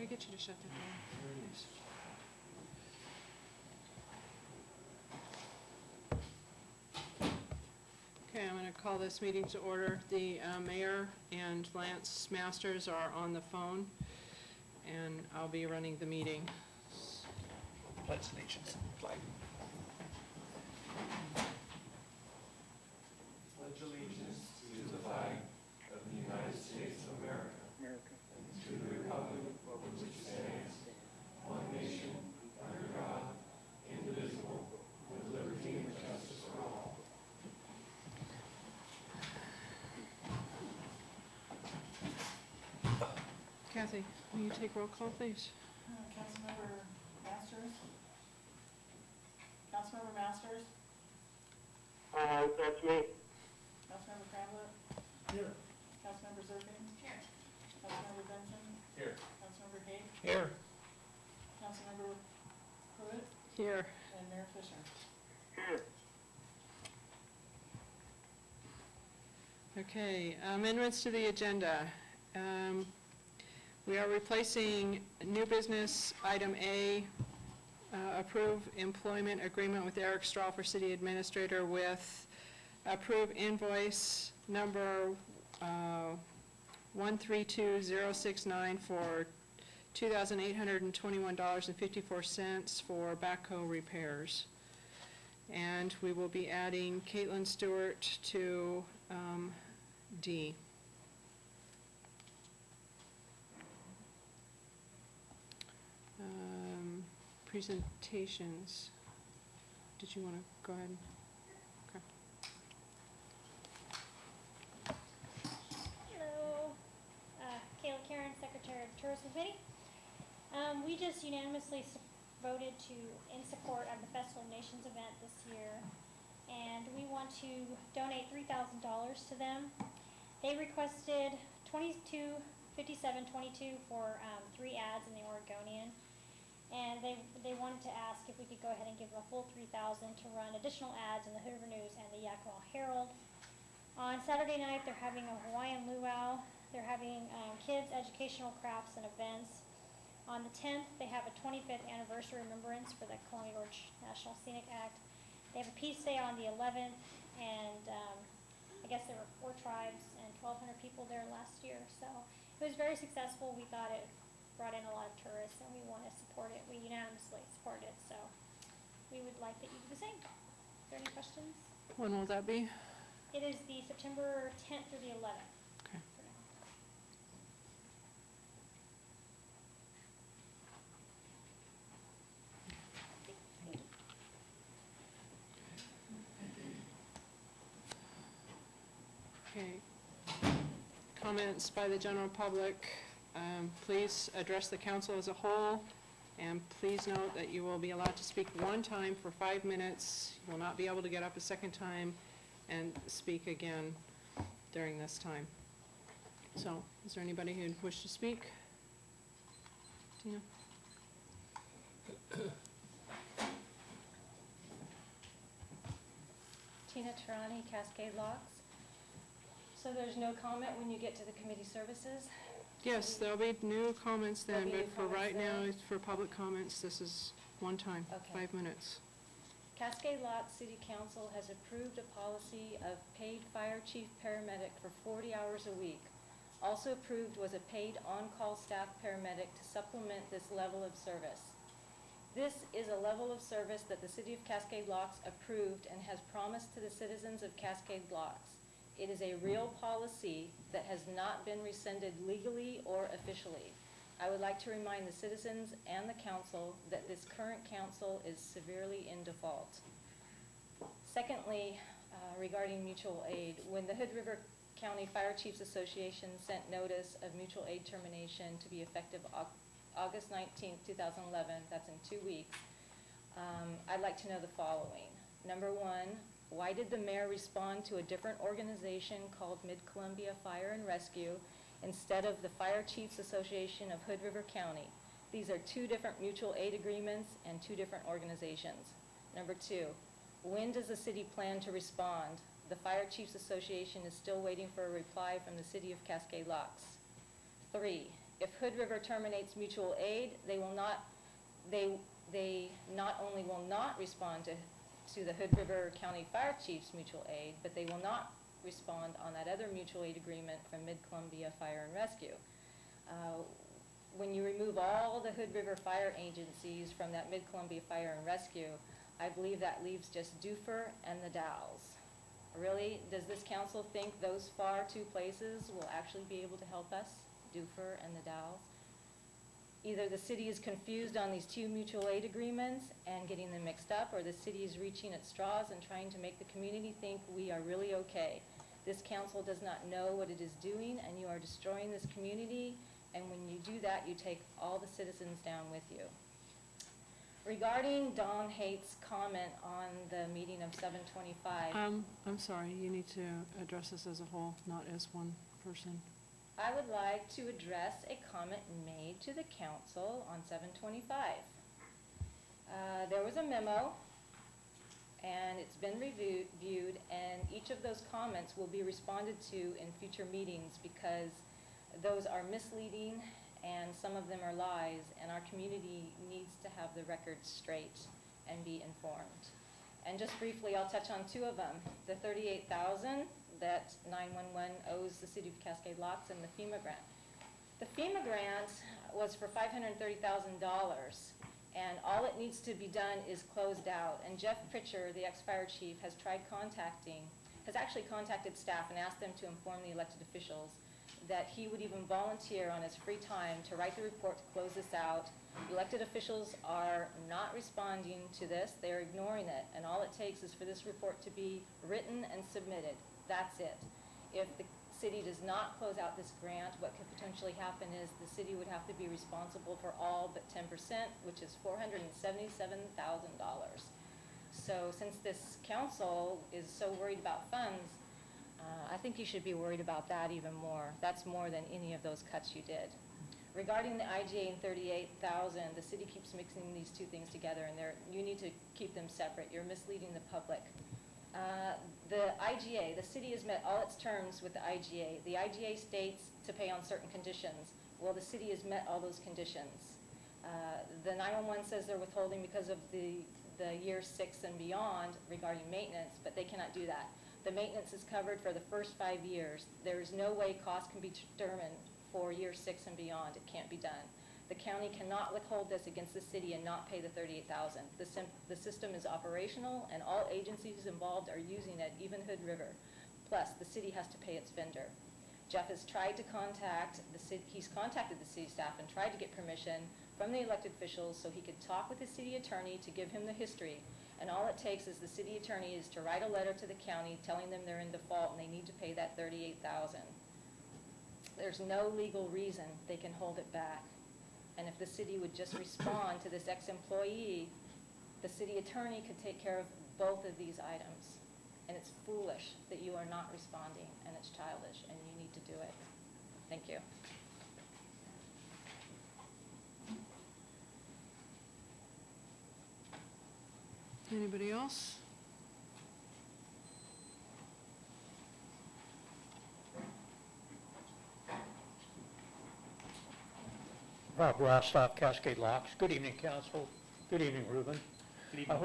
I get you to shut that door? Please. Okay, I'm going to call this meeting to order. The mayor and Lance Masters are on the phone, and I'll be running the meeting. Pledge allegiance. Flag. Pledge allegiance to the flag of the United States of America, and to the republic for which it stands, one nation, under God, indivisible, with liberty and justice for all. Kathy, will you take roll call, please? Councilmember Masters? Councilmember Masters? That's me. Councilmember Cramlett? Here. Councilmember Zerkin? Here. Councilmember Benson? Here. Councilmember Haight? Here. Councilmember Pruitt? Here. And Mayor Fisher. Here. Okay, amendments to the agenda. We are replacing new business item A, approve employment agreement with Eric Strahl for city administrator, with approve invoice number 132069 for $2,821.54 for backhoe repairs. And we will be adding Caitlin Stewart to D. Presentations. Did you want to go ahead? Okay. Hello, Kayla Karen, Secretary of the Tourism Committee. We just unanimously voted in support of the Festival of Nations event this year, and we want to donate $3,000 to them. They requested $22.57.22 for 3 ads in the Oregonian, and they wanted to ask if we could go ahead and give them a full $3,000 to run additional ads in the Hood River News and the Yakima Herald. On Saturday night, they're having a Hawaiian luau. They're having kids' educational crafts and events. On the 10th, they have a 25th anniversary remembrance for the Columbia Gorge National Scenic Act. They have a peace day on the 11th, and I guess there were 4 tribes and 1,200 people there last year. So it was very successful. We thought it brought in a lot of tourists, and we want to support it. We unanimously support it, so we would like that you do the same. Is there any questions? When will that be? It is the September 10th through the 11th. Okay. Okay. Comments by the general public. Please address the council as a whole, and please note that you will be allowed to speak one time for 5 minutes. You will not be able to get up a second time and speak again during this time. So, is there anybody who would wish to speak? Tina? Tina Tarani, Cascade Locks. So there's no comment when you get to the committee services? Yes, there'll be new comments then, There'll be but new for right comments now, then? it's for public comments, this is one time, Okay. 5 minutes. Cascade Locks City Council has approved a policy of paid fire chief paramedic for 40 hours a week. Also approved was a paid on-call staff paramedic to supplement this level of service. This is a level of service that the City of Cascade Locks approved and has promised to the citizens of Cascade Locks. It is a real policy that has not been rescinded legally or officially. I would like to remind the citizens and the council that this current council is severely in default. Secondly, regarding mutual aid, when the Hood River County Fire Chiefs Association sent notice of mutual aid termination to be effective August 19th, 2011, that's in 2 weeks, I'd like to know the following. Number 1, why did the mayor respond to a different organization called Mid-Columbia Fire and Rescue instead of the Fire Chiefs Association of Hood River County? These are 2 different mutual aid agreements and 2 different organizations. Number 2, when does the city plan to respond? The Fire Chiefs Association is still waiting for a reply from the City of Cascade Locks. 3, If Hood River terminates mutual aid, they not only will not respond to the Hood River County Fire Chief's mutual aid, but they will not respond on that other mutual aid agreement from Mid-Columbia Fire and Rescue. When you remove all the Hood River fire agencies from that Mid-Columbia Fire and Rescue, I believe that leaves just Dufur and the Dalles. Really, does this council think those two places will actually be able to help us, Dufur and the Dalles? Either the city is confused on these two mutual aid agreements and getting them mixed up, or the city is reaching at straws and trying to make the community think we are really okay. This council does not know what it is doing, and you are destroying this community, and when you do that, you take all the citizens down with you. Regarding Dawn Haight's comment on the meeting of 725, I'm sorry, you need to address this as a whole, not as one person. I would like to address a comment made to the council on 725. There was a memo, and it's been reviewed, and each of those comments will be responded to in future meetings because those are misleading and some of them are lies, and our community needs to have the records straight and be informed. And just briefly, I'll touch on two of them. The $38,000 that 911 owes the City of Cascade Locks and the FEMA grant. The FEMA grant was for $530,000, and all it needs to be done is closed out. And Jeff Pritchard, the ex-fire chief, has actually contacted staff and asked them to inform the elected officials that he would even volunteer on his free time to write the report to close this out. Elected officials are not responding to this. They're ignoring it, and all it takes is for this report to be written and submitted. That's it. If the city does not close out this grant, what could potentially happen is the city would have to be responsible for all but 10%, which is $477,000. So since this council is so worried about funds, I think you should be worried about that even more. That's more than any of those cuts you did. Regarding the IGA and $38,000, the city keeps mixing these two things together, and you need to keep them separate. You're misleading the public. The IGA, the city has met all its terms with the IGA. The IGA states to pay on certain conditions. Well, the city has met all those conditions. The 911 says they're withholding because of the year 6 and beyond regarding maintenance, but they cannot do that. The maintenance is covered for the first 5 years. There is no way cost can be determined for year 6 and beyond. It can't be done. The county cannot withhold this against the city and not pay the $38,000. The system is operational, and all agencies involved are using it, even Hood River. Plus, the city has to pay its vendor. Jeff has tried to contact the city. He's contacted the city staff and tried to get permission from the elected officials so he could talk with the city attorney to give him the history. And all it takes is the city attorney is to write a letter to the county telling them they're in default and they need to pay that $38,000. There's no legal reason they can hold it back. And if the city would just respond to this ex-employee, the city attorney could take care of both of these items. And it's foolish that you are not responding, and it's childish, and you need to do it. Thank you. Anybody else? Rob Rostoff, Cascade Locks. Good evening, Council. Good evening, Ruben. Good evening.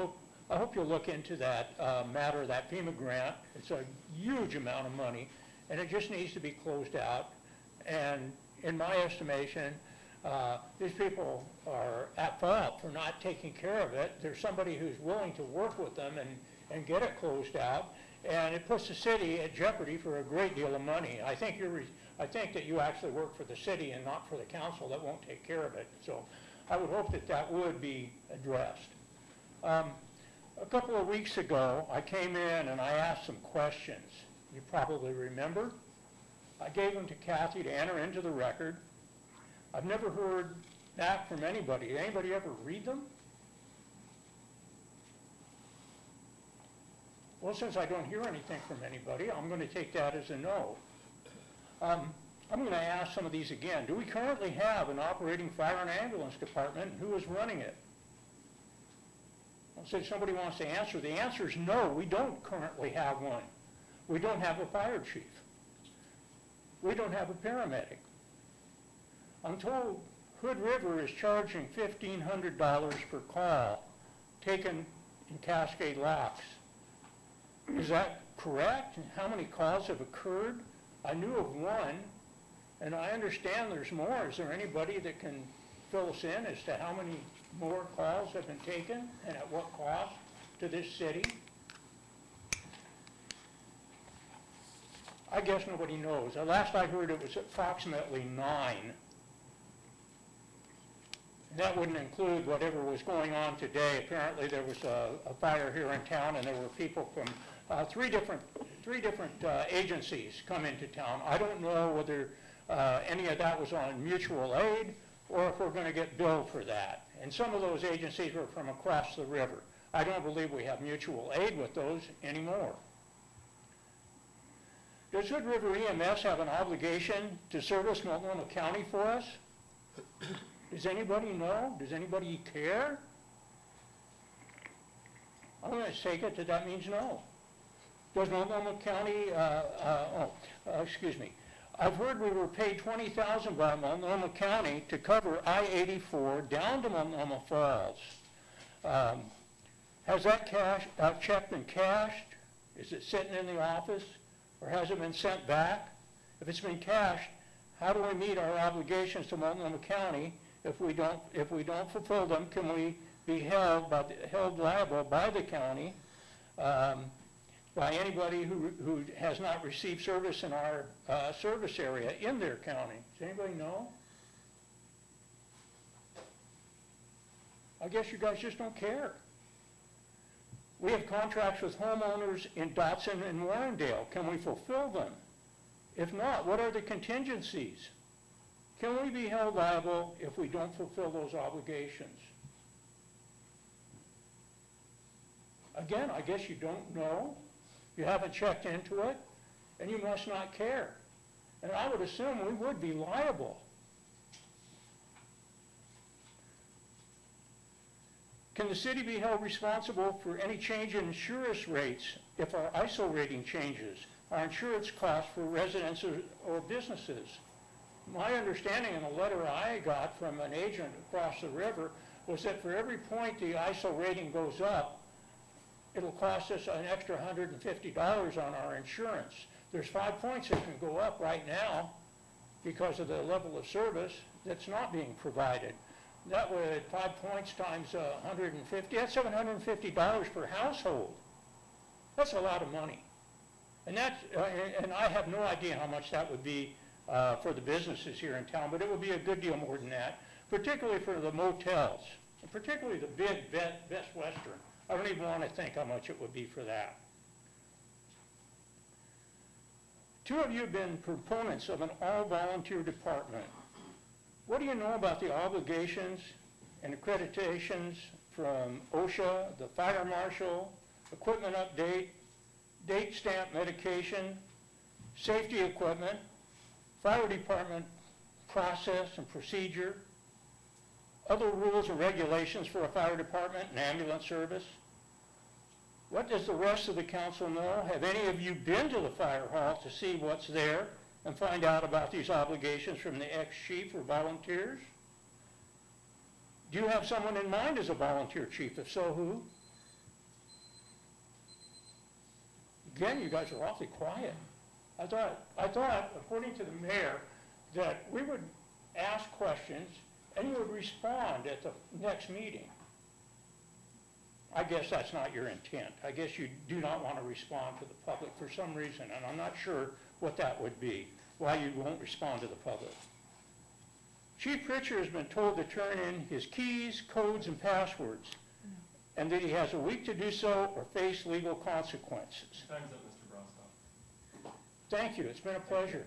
I hope you'll look into that matter, that FEMA grant. It's a huge amount of money, and it just needs to be closed out. And in my estimation, these people are at fault for not taking care of it. There's somebody who's willing to work with them and get it closed out, and it puts the city at jeopardy for a great deal of money. I think that you actually work for the city and not for the council that won't take care of it. So I would hope that that would be addressed. A couple of weeks ago, I came in and I asked some questions. You probably remember. I gave them to Kathy to enter into the record. I've never heard back from anybody. Did anybody ever read them? Well, since I don't hear anything from anybody, I'm going to take that as a no. I'm going to ask some of these again. Do we currently have an operating fire and ambulance department? Who is running it? I'll say somebody wants to answer. The answer is no, we don't currently have one. We don't have a fire chief. We don't have a paramedic. I'm told Hood River is charging $1,500 per call taken in Cascade locks. Is that correct? And how many calls have occurred? I knew of one, and I understand there's more. Is there anybody that can fill us in as to how many more calls have been taken and at what cost to this city? I guess nobody knows. The last I heard, it was approximately 9. That wouldn't include whatever was going on today. Apparently there was a fire here in town, and there were people from three different agencies come into town. I don't know whether any of that was on mutual aid or if we're going to get billed for that. And some of those agencies were from across the river. I don't believe we have mutual aid with those anymore. Does Hood River EMS have an obligation to service Multnomah County for us? Does anybody know? Does anybody care? I'm going to take it that means no. Does Multnomah County, excuse me. I've heard we were paid $20,000 by Multnomah County to cover I-84 down to Multnomah Falls. Has that check been cashed? Is it sitting in the office? Or has it been sent back? If it's been cashed, how do we meet our obligations to Multnomah County? If we don't fulfill them, can we be held liable by the county, by anybody who has not received service in our service area in their county? Does anybody know? I guess you guys just don't care. We have contracts with homeowners in Dotson and Warrendale. Can we fulfill them? If not, what are the contingencies? Can we be held liable if we don't fulfill those obligations? Again, I guess you don't know, you haven't checked into it, and you must not care. And I would assume we would be liable. Can the city be held responsible for any change in insurance rates if our ISO rating changes, our insurance costs for residents or businesses? My understanding in a letter I got from an agent across the river was that for every point the ISO rating goes up, it'll cost us an extra $150 on our insurance. There's 5 points that can go up right now because of the level of service that's not being provided. That would, 5 points times 150, that's $750 per household. That's a lot of money. And I have no idea how much that would be for the businesses here in town, but it would be a good deal more than that, particularly for the motels, and particularly the big Best Western. I don't even want to think how much it would be for that. Two of you have been proponents of an all-volunteer department. What do you know about the obligations and accreditations from OSHA, the fire marshal, equipment update, date stamp medication, safety equipment, fire department process and procedure, other rules and regulations for a fire department and ambulance service? What does the rest of the council know? Have any of you been to the fire hall to see what's there and find out about these obligations from the ex-chief or volunteers? Do you have someone in mind as a volunteer chief? If so, who? Again, you guys are awfully quiet. I thought, according to the mayor, that we would ask questions and you would respond at the next meeting. I guess that's not your intent. I guess you do not want to respond to the public for some reason, and I'm not sure what that would be, why you won't respond to the public. Chief Pritchard has been told to turn in his keys, codes, and passwords, and that he has a week to do so or face legal consequences. Time's up, Mr. Brostow. Thank you. It's been a pleasure.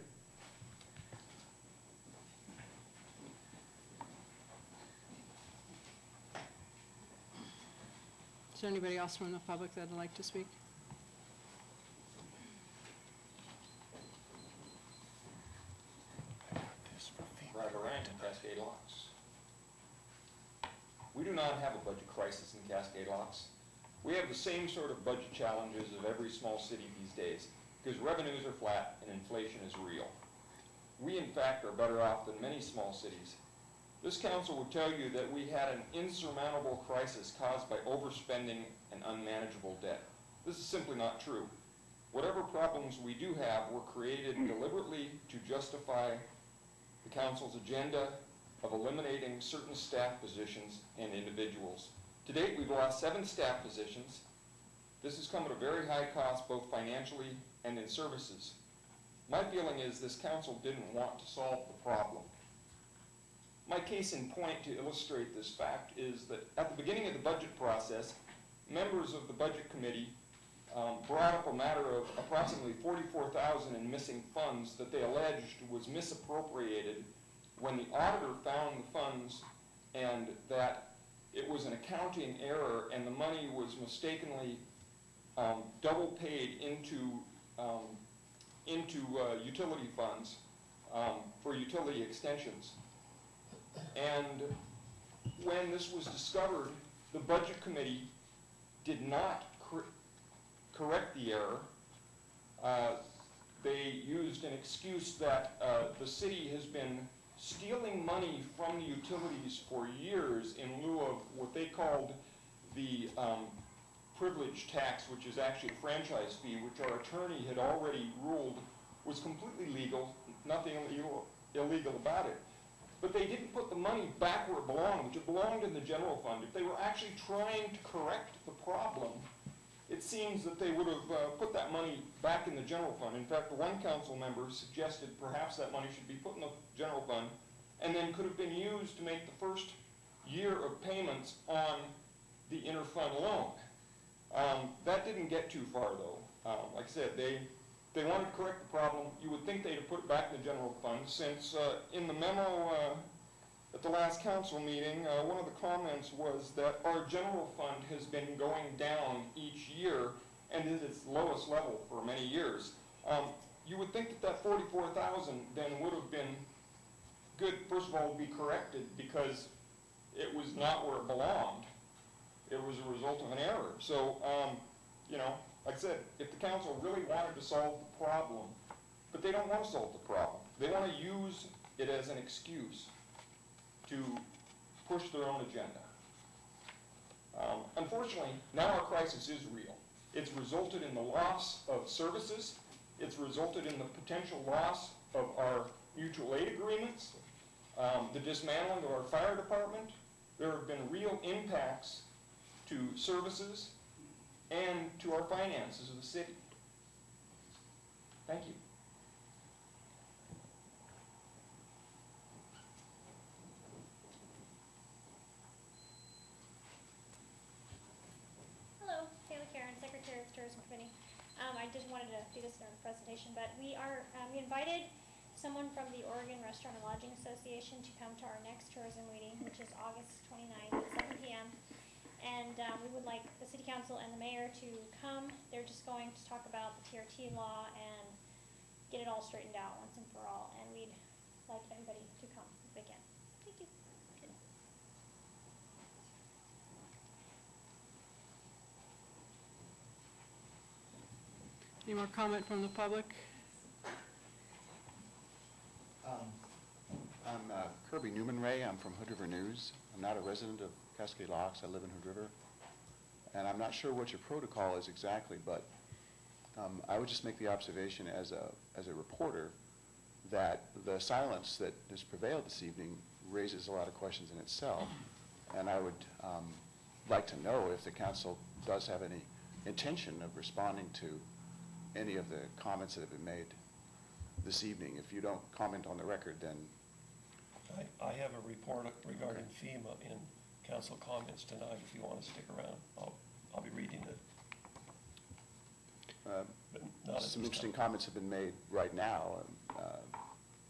Is there anybody else from the public that would like to speak? Roger Ryan from Cascade Locks. We do not have a budget crisis in Cascade Locks. We have the same sort of budget challenges of every small city these days because revenues are flat and inflation is real. we in fact are better off than many small cities. This council would tell you that we had an insurmountable crisis caused by overspending and unmanageable debt. This is simply not true. Whatever problems we do have were created deliberately to justify the council's agenda of eliminating certain staff positions and individuals. To date, we've lost 7 staff positions. This has come at a very high cost, both financially and in services. My feeling is this council didn't want to solve the problem. My case in point to illustrate this fact is that at the beginning of the budget process, members of the budget committee brought up a matter of approximately $44,000 in missing funds that they alleged was misappropriated when the auditor found the funds and that it was an accounting error and the money was mistakenly double paid into utility funds for utility extensions. And when this was discovered, the budget committee did not correct the error. They used an excuse that the city has been stealing money from the utilities for years in lieu of what they called the privilege tax, which is actually a franchise fee, which our attorney had already ruled was completely legal, nothing illegal about it. But they didn't put the money back where it belonged, which it belonged in the general fund. If they were actually trying to correct the problem, it seems that they would have put that money back in the general fund. In fact, one council member suggested perhaps that money should be put in the general fund and then could have been used to make the first year of payments on the interfund loan. That didn't get too far, though. Like I said, they wanted to correct the problem. You would think they'd have put it back in the general fund, since in the memo at the last council meeting, one of the comments was that our general fund has been going down each year and is at its lowest level for many years. You would think that that $44,000 then would have been good, first of all, to be corrected because it was not where it belonged. It was a result of an error. So, you know, like I said, if the council really wanted to solve the problem, but they don't want to solve the problem. They want to use it as an excuse to push their own agenda. Unfortunately, now our crisis is real. It's resulted in the loss of services. It's resulted in the potential loss of our mutual aid agreements, the dismantling of our fire department. There have been real impacts to services and to our finances of the city. Thank you. Hello, Taylor Karen, Secretary of the Tourism Committee. I just wanted to do this during the presentation, but we invited someone from the Oregon Restaurant and Lodging Association to come to our next tourism meeting, which is August 29th at 7 p.m. And we would like the City Council and the Mayor to come. They're just going to talk about the TRT law and get it all straightened out once and for all. And we'd like everybody to come if they can. Thank you. Any more comment from the public? I'm Kirby Newman Ray. I'm from Hood River News. I'm not a resident of Cascade Locks. I live in Hood River. And I'm not sure what your protocol is exactly, but I would just make the observation as a reporter that the silence that has prevailed this evening raises a lot of questions in itself. And I would like to know if the council does have any intention of responding to any of the comments that have been made this evening. If you don't comment on the record, then... I have a report regarding FEMA in council comments tonight. If you want to stick around, I'll be reading it. But not some interesting comments have been made right now.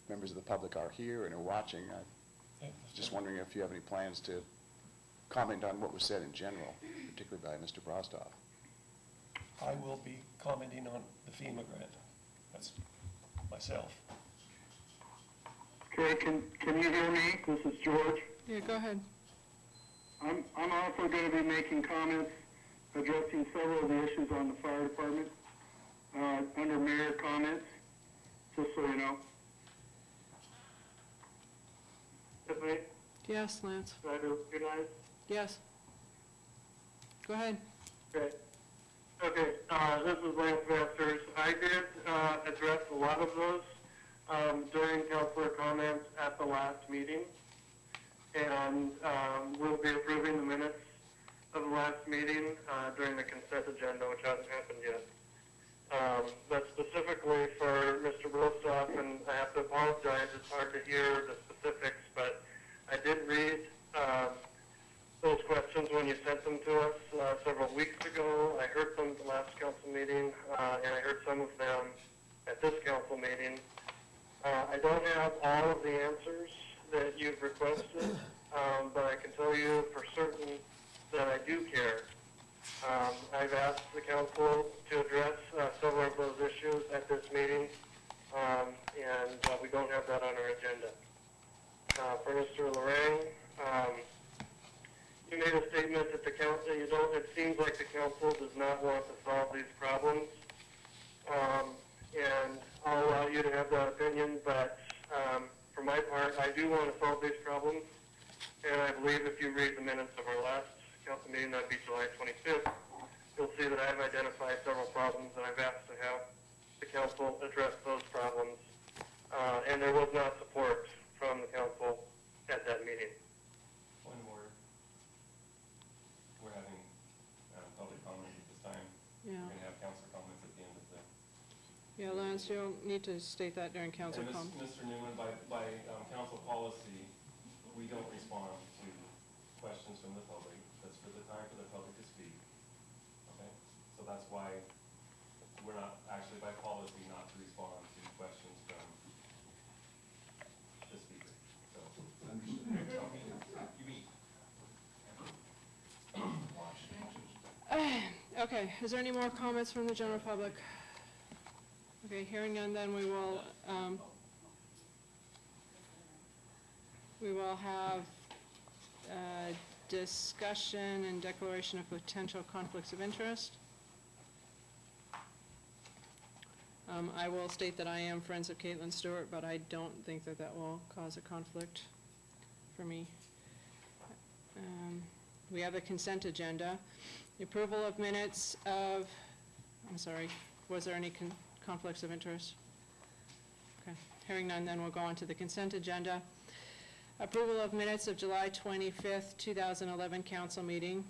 Members of the public are here and are watching. I'm just wondering if you have any plans to comment on what was said in general, particularly by Mr. Brostoff. I will be commenting on the FEMA grant. That's myself. Okay, can you hear me? This is George. Yeah, go ahead. I'm also going to be making comments addressing several of the issues on the fire department under mayor comments, just so you know. Tiffany, Yes, Lance? do I recognize? Yes. Go ahead. Okay. Okay, this is Lance Masters. I did address a lot of those during councilor comments at the last meeting. And we'll be approving the minutes of the last meeting during the consent agenda, which hasn't happened yet. But specifically for Mr. Brostoff, and I have to apologize, it's hard to hear the specifics, but I did read those questions when you sent them to us several weeks ago. I heard them at the last council meeting, and I heard some of them at this council meeting. I don't have all of the answers that you've requested, but I can tell you for certain that I do care. I've asked the council to address several of those issues at this meeting, and we don't have that on our agenda. For Mr. Lorang, you made a statement that the council, it seems like the council does not want to solve these problems, and I'll allow you to have that opinion, but for my part, I do want to solve these problems, and I believe if you read the minutes of our last council meeting, that'd be July 25th, you'll see that I've identified several problems, and I've asked to have the council address those problems, and there was not support from the council at that meeting. Point of order. We're having public comment at this time. Yeah. We're going to have council comments at the end of the... Yeah, Lance, you'll need to state that during council And comment. Mr. Newman, by council policy, we don't respond to questions from the public. That's for the time for the public to speak. Okay? So that's why we're not, actually by policy, not to respond to questions from the speaker. So, you mean. Okay, is there any more comments from the general public? Okay, hearing none, then we will have discussion and declaration of potential conflicts of interest. I will state that I am Friends of Caitlin Stewart, but I don't think that that will cause a conflict for me. We have a consent agenda. The approval of minutes of, I'm sorry, was there any conflicts of interest? Okay, hearing none, then we'll go on to the consent agenda. Approval of minutes of July 25th, 2011 council meeting.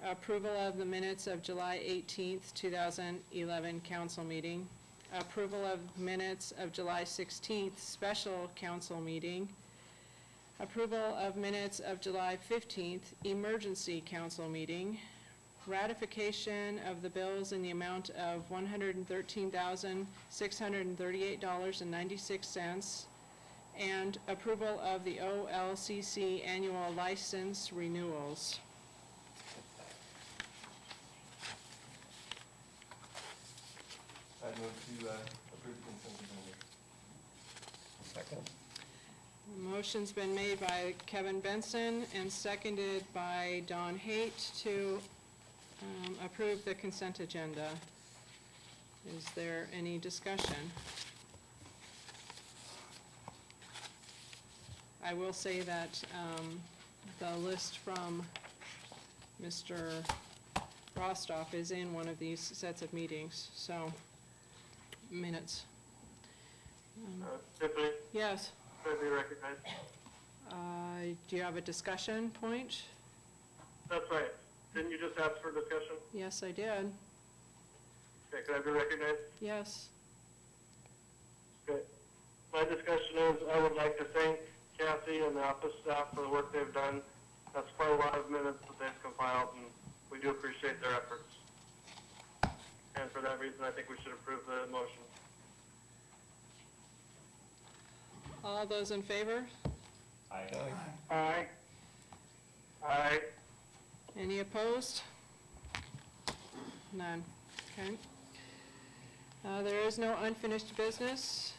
Approval of the minutes of July 18th, 2011 council meeting. Approval of minutes of July 16th special council meeting. Approval of minutes of July 15th emergency council meeting. Ratification of the bills in the amount of $113,638.96, and approval of the OLCC annual license renewals. I'd move to approve the consent agenda. Second. Motion's been made by Kevin Benson and seconded by Don Haight to approve the consent agenda. Is there any discussion? I will say that the list from Mr. Rostoff is in one of these sets of meetings, so minutes. Tiffany, Yes. should I be recognized? Do you have a discussion point? That's right. Didn't you just ask for discussion? Yes, I did. Okay, could I be recognized? Yes. Okay. My discussion is I would like to thank Kathy and the office staff for the work they've done. That's quite a lot of minutes that they've compiled, and we do appreciate their efforts. And for that reason, I think we should approve the motion. All those in favor? Aye. Aye. Aye. Any opposed? None. Okay. There is no unfinished business.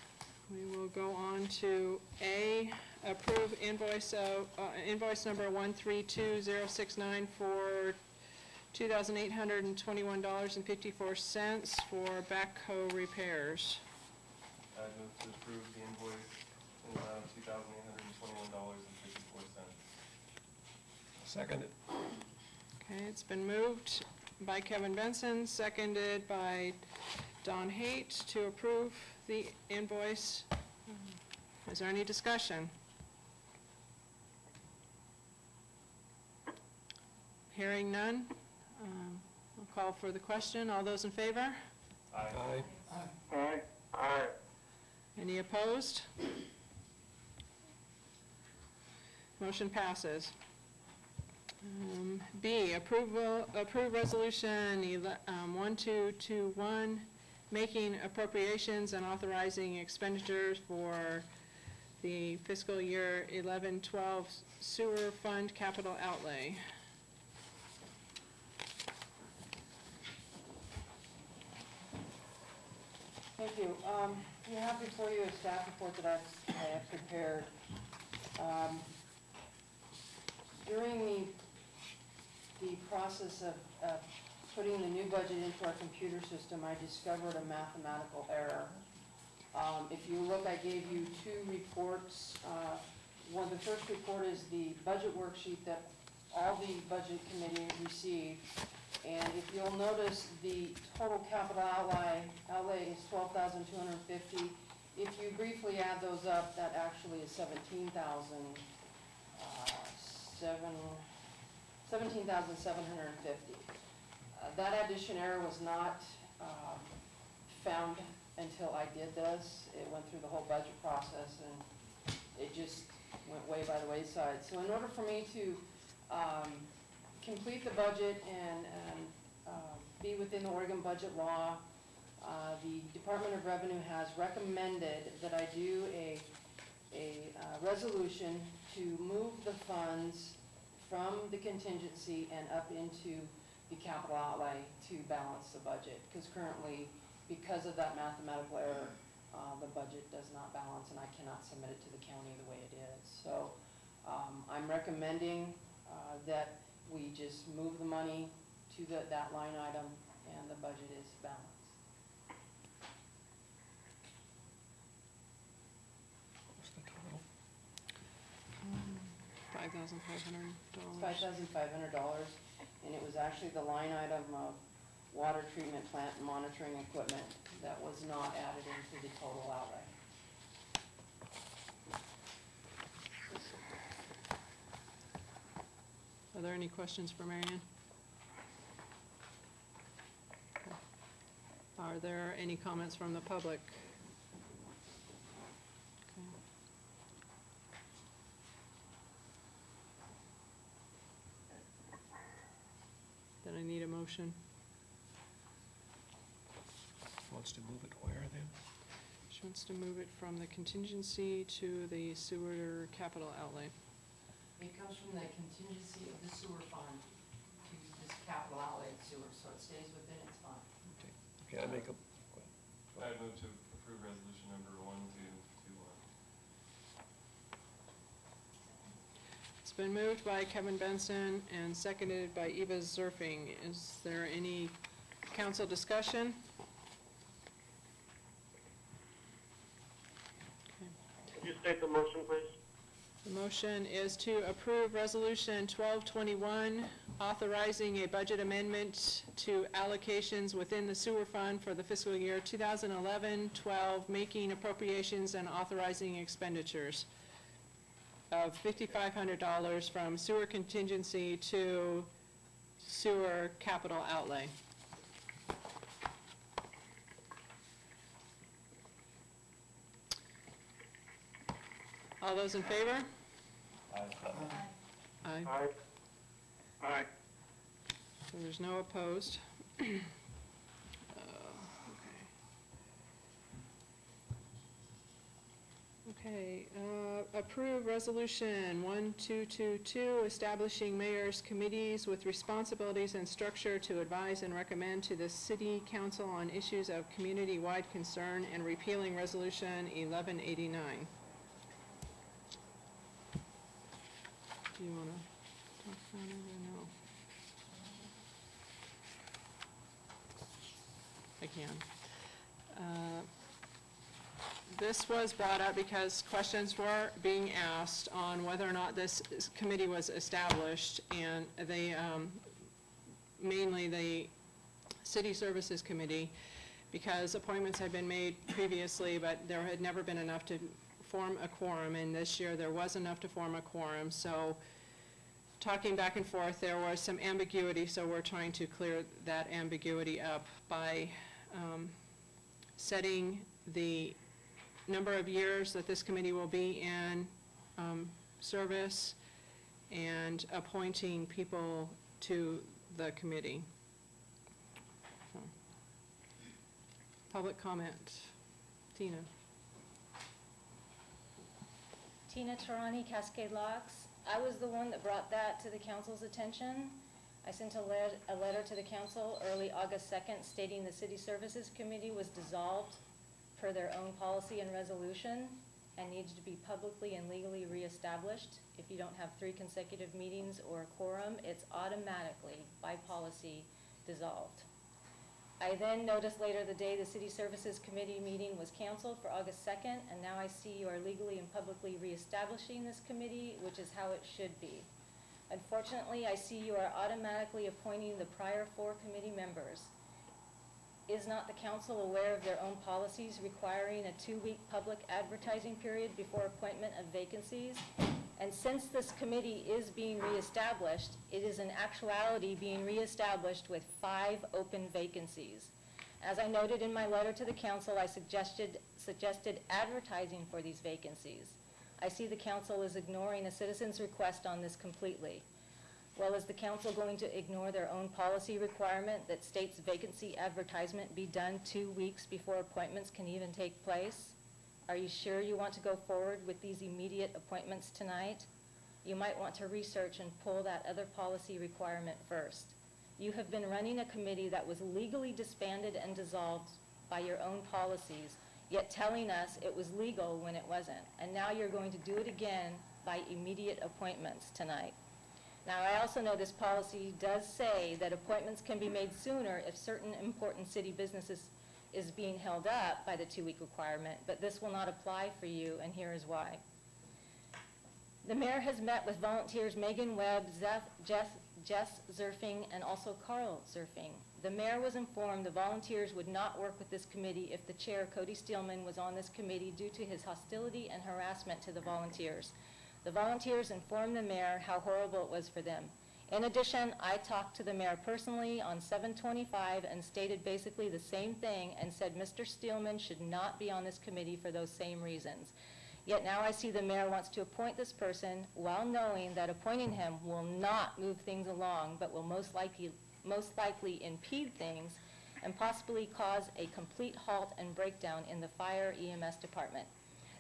We will go on to A, approve invoice number 132069 for $2,821.54 for backhoe repairs. I'd move to approve the invoice in the amount of $2,821.54 $21.54. Second. Okay, it's been moved by Kevin Benson, seconded by Don Haight to approve the invoice. Is there any discussion? Hearing none, I'll call for the question. All those in favor? Aye. Aye. Aye. Any opposed? Motion passes. B, approve resolution 1221, making appropriations and authorizing expenditures for the fiscal year 11-12 sewer fund capital outlay. Thank you. You have before you a staff report that I have prepared. During the process of putting the new budget into our computer system, I discovered a mathematical error. If you look, I gave you two reports. The first report is the budget worksheet that all the budget committee received. And if you'll notice, the total capital outlay is $12,250. If you briefly add those up, that actually is $17,750. That addition error was not found until I did this. It went through the whole budget process, and it just went way by the wayside. So in order for me to complete the budget and be within the Oregon budget law, the Department of Revenue has recommended that I do a resolution to move the funds from the contingency and up into the capital outlay to balance the budget. Because currently, because of that mathematical error, the budget does not balance, and I cannot submit it to the county the way it is. So I'm recommending that we just move the money to that line item, and the budget is balanced. What's the total? $5,500. $5,500, and it was actually the line item of water treatment plant and monitoring equipment that was not added into the total outlay. Are there any questions for Mary Ann? Okay. Are there any comments from the public? Okay. Then I need a motion. Wants to move it where then? She wants to move it from the contingency to the sewer capital outlay. It comes from the contingency of the sewer fund to this capital outlay of sewer, so it stays within its fund. Okay, I make a, I move to approve resolution number 1221. It's been moved by Kevin Benson and seconded by Eva Zerfing. Is there any council discussion? Could you state the motion, please? The motion is to approve Resolution 1221, authorizing a budget amendment to allocations within the sewer fund for the fiscal year 2011-12, making appropriations and authorizing expenditures of $5,500 from sewer contingency to sewer capital outlay. All those in favor? Aye. Aye. Aye. Aye. So there's no opposed. Okay. Okay, approve resolution 1222, establishing mayor's committees with responsibilities and structure to advise and recommend to the city council on issues of community-wide concern, and repealing resolution 1189. Do you want to talk about it or no? I can. This was brought up because questions were being asked on whether or not this committee was established, and they, mainly the City Services Committee, because appointments had been made previously, but there had never been enough to form a quorum, and this year there was enough to form a quorum, so talking back and forth, there was some ambiguity, so we're trying to clear that ambiguity up by setting the number of years that this committee will be in service and appointing people to the committee. So, public comment. Tina. Tina Tarani, Cascade Locks. I was the one that brought that to the council's attention. I sent a letter to the council early August 2nd stating the City Services Committee was dissolved per their own policy and resolution and needs to be publicly and legally reestablished. If you don't have 3 consecutive meetings or a quorum, it's automatically, by policy, dissolved. I then noticed later the day the City Services Committee meeting was canceled for August 2nd, and now I see you are legally and publicly reestablishing this committee, which is how it should be. Unfortunately, I see you are automatically appointing the prior 4 committee members. Is not the council aware of their own policies requiring a 2-week public advertising period before appointment of vacancies? And since this committee is being reestablished, it is in actuality being reestablished with 5 open vacancies. As I noted in my letter to the council, I suggested advertising for these vacancies. I see the council is ignoring a citizen's request on this completely. Well, is the council going to ignore their own policy requirement that states vacancy advertisement be done 2 weeks before appointments can even take place? Are you sure you want to go forward with these immediate appointments tonight? You might want to research and pull that other policy requirement first. You have been running a committee that was legally disbanded and dissolved by your own policies, yet telling us it was legal when it wasn't. And now you're going to do it again by immediate appointments tonight. Now, I also know this policy does say that appointments can be made sooner if certain important city businesses is being held up by the 2-week requirement, but this will not apply for you, and here is why. The mayor has met with volunteers Megan Webb, Jess Zerfing, and also Carl Zerfing. The mayor was informed the volunteers would not work with this committee if the chair, Cody Steelman, was on this committee due to his hostility and harassment to the volunteers. The volunteers informed the mayor how horrible it was for them. In addition, I talked to the mayor personally on 7/25 and stated basically the same thing and said Mr. Steelman should not be on this committee for those same reasons. Yet now I see the mayor wants to appoint this person while knowing that appointing him will not move things along, but will most likely impede things and possibly cause a complete halt and breakdown in the fire EMS department.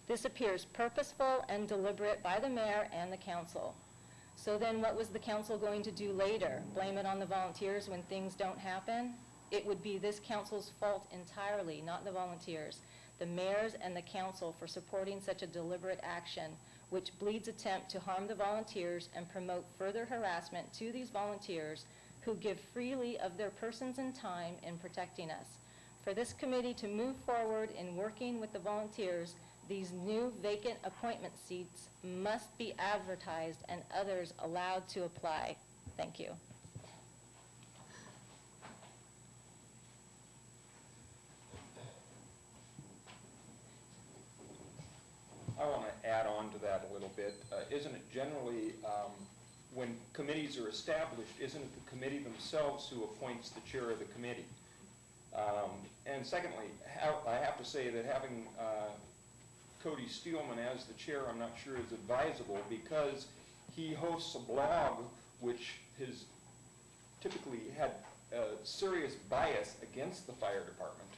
This appears purposeful and deliberate by the mayor and the council. So then what was the council going to do later? Blame it on the volunteers when things don't happen? It would be this council's fault entirely, not the volunteers, the mayors and the council for supporting such a deliberate action, which bleeds attempt to harm the volunteers and promote further harassment to these volunteers who give freely of their persons and time in protecting us. For this committee to move forward in working with the volunteers, these new vacant appointment seats must be advertised and others allowed to apply. Thank you. I want to add on to that a little bit. Isn't it generally, when committees are established, isn't it the committee themselves who appoints the chair of the committee? And secondly, I have to say that having Cody Steelman as the chair, I'm not sure is advisable because he hosts a blog which has typically had a serious bias against the fire department.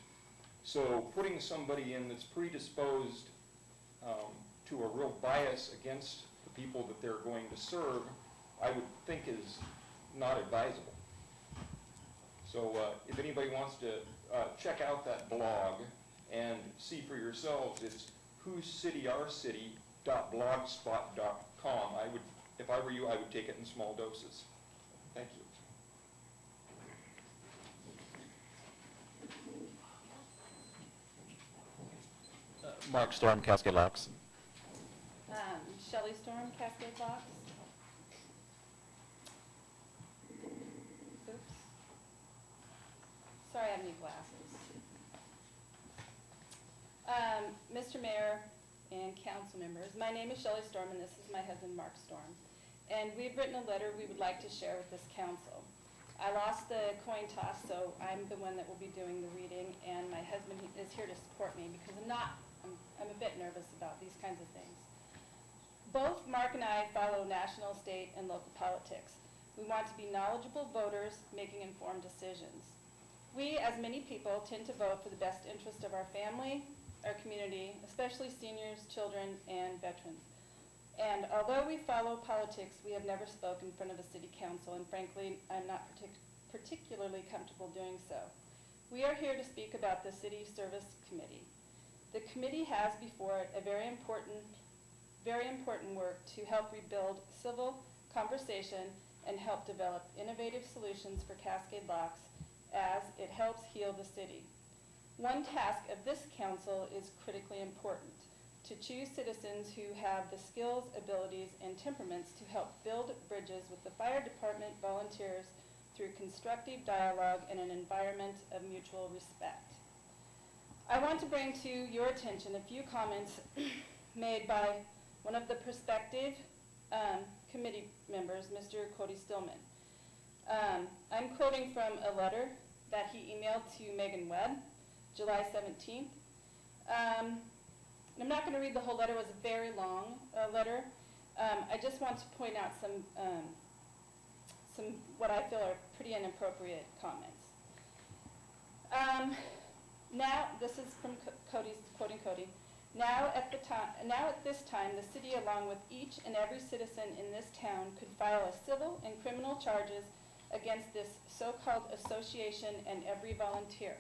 So putting somebody in that's predisposed to a real bias against the people that they're going to serve, I would think is not advisable. So if anybody wants to check out that blog and see for yourselves, it's whoscityourcity.blogspot.com. If I were you, I would take it in small doses. Thank you. Mark Storm, Cascade Locks. Shelley Storm, Cascade Locks. Oops. Sorry, I have new glasses. Mr. Mayor and council members, my name is Shelley Storm, and this is my husband, Mark Storm. And we've written a letter we would like to share with this council. I lost the coin toss, so I'm the one that will be doing the reading, and my husband is here to support me because I'm a bit nervous about these kinds of things. Both Mark and I follow national, state, and local politics. We want to be knowledgeable voters making informed decisions. We, as many people, tend to vote for the best interest of our family, our community, especially seniors, children, and veterans. And although we follow politics, we have never spoken in front of a city council, and frankly, I'm not particularly comfortable doing so. We are here to speak about the City Service Committee. The committee has before it a very important work to help rebuild civil conversation and help develop innovative solutions for Cascade Locks as it helps heal the city. One task of this council is critically important: to choose citizens who have the skills, abilities, and temperaments to help build bridges with the fire department volunteers through constructive dialogue and an environment of mutual respect. I want to bring to your attention a few comments made by one of the prospective committee members, Mr. Cody Steelman. I'm quoting from a letter that he emailed to Megan Webb, July 17th. I'm not going to read the whole letter. It was a very long letter. I just want to point out some what I feel are pretty inappropriate comments. Now, this is from quoting Cody. Now at this time, the city, along with each and every citizen in this town, could file a civil and criminal charges against this so-called association and every volunteer.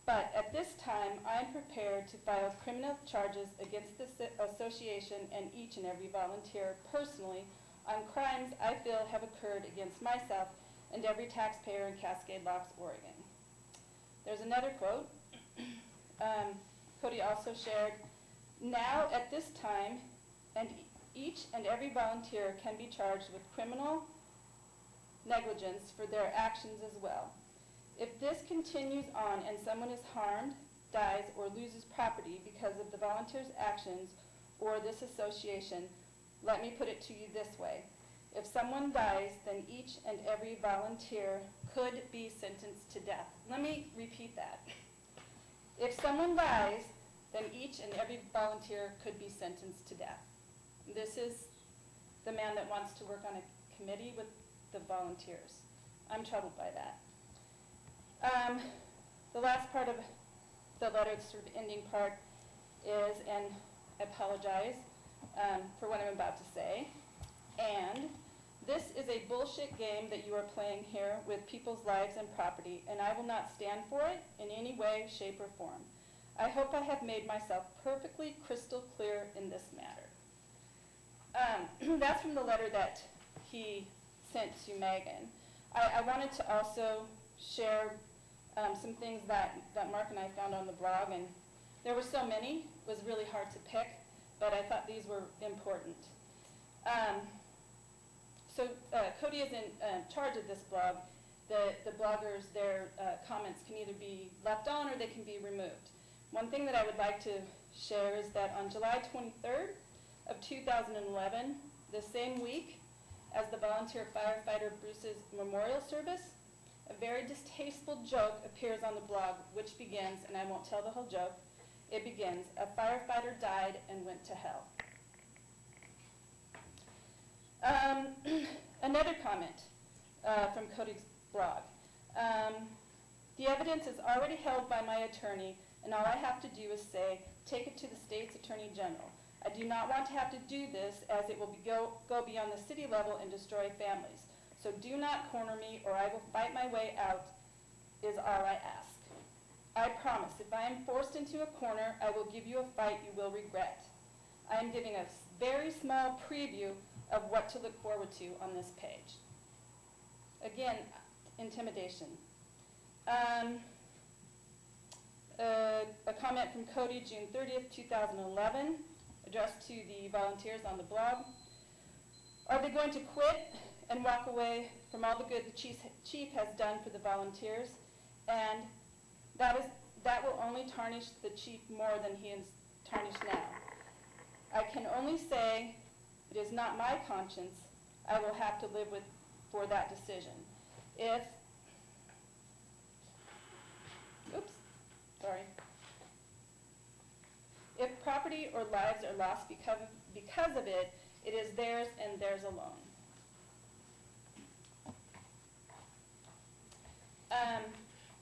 But at this time, I'm prepared to file criminal charges against this association and each and every volunteer personally on crimes I feel have occurred against myself and every taxpayer in Cascade Locks, Oregon. There's another quote. Cody also shared, now at this time, and each and every volunteer can be charged with criminal negligence for their actions as well. If this continues on and someone is harmed, dies, or loses property because of the volunteer's actions or this association, let me put it to you this way. If someone dies, then each and every volunteer could be sentenced to death. Let me repeat that. If someone dies, then each and every volunteer could be sentenced to death. This is the man that wants to work on a committee with the volunteers. I'm troubled by that. The last part of the letter, the sort of ending part, is, and I apologize for what I'm about to say, and this is a bullshit game that you are playing here with people's lives and property, and I will not stand for it in any way, shape, or form. I hope I have made myself perfectly crystal clear in this matter. That's from the letter that he sent to Megan. I wanted to also share some things that Mark and I found on the blog, and there were so many, it was really hard to pick, but I thought these were important. Cody is in charge of this blog. The bloggers, their comments can either be left on or they can be removed. One thing that I would like to share is that on July 23rd of 2011, the same week as the volunteer firefighter Bruce's memorial service, a very distasteful joke appears on the blog, which begins, and I won't tell the whole joke, it begins, a firefighter died and went to hell. Another comment from Cody's blog. The evidence is already held by my attorney, and all I have to do is say, take it to the state's attorney general. I do not want to have to do this, as it will go beyond the city level and destroy families. So do not corner me, or I will fight my way out, is all I ask. I promise, if I am forced into a corner, I will give you a fight you will regret. I am giving a very small preview of what to look forward to on this page. Again, intimidation. A comment from Cody, June 30th, 2011, addressed to the volunteers on the blog. Are they going to quit and walk away from all the good the chief has done for the volunteers? And that will only tarnish the chief more than he is tarnished now. I can only say it is not my conscience I will have to live with for that decision. If property or lives are lost because of it, it is theirs and theirs alone.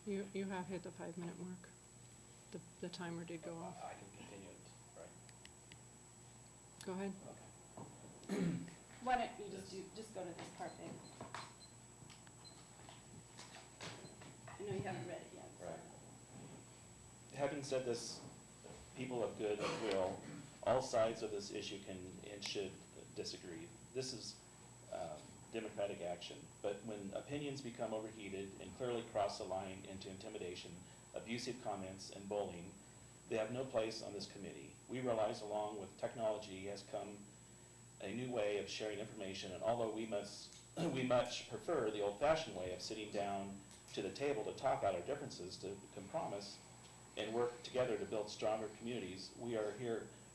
You have hit the 5-minute mark. The timer did go off. I can continue it, right? Go ahead. Okay. Why don't you just go to this part, babe? I know you haven't read it yet. So. Right. Having said this, people of goodwill, all sides of this issue can and should disagree. This is democratic action, but when opinions become overheated and clearly cross the line into intimidation, abusive comments, and bullying, they have no place on this committee. We realize along with technology has come a new way of sharing information, and although we much prefer the old-fashioned way of sitting down to the table to talk out our differences, to compromise, and work together to build stronger communities, we are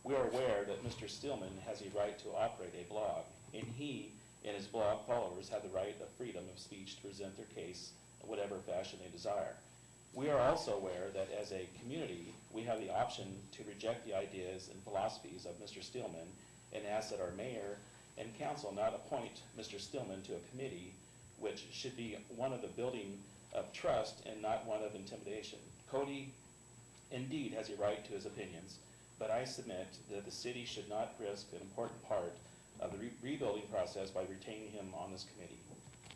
aware that Mr. Steelman has a right to operate a blog, and he and his blog followers have the right of freedom of speech to present their case in whatever fashion they desire. We are also aware that as a community, we have the option to reject the ideas and philosophies of Mr. Steelman and ask that our mayor and council not appoint Mr. Steelman to a committee which should be one of the building of trust and not one of intimidation. Cody indeed has a right to his opinions, but I submit that the city should not risk an important part of the rebuilding process by retaining him on this committee.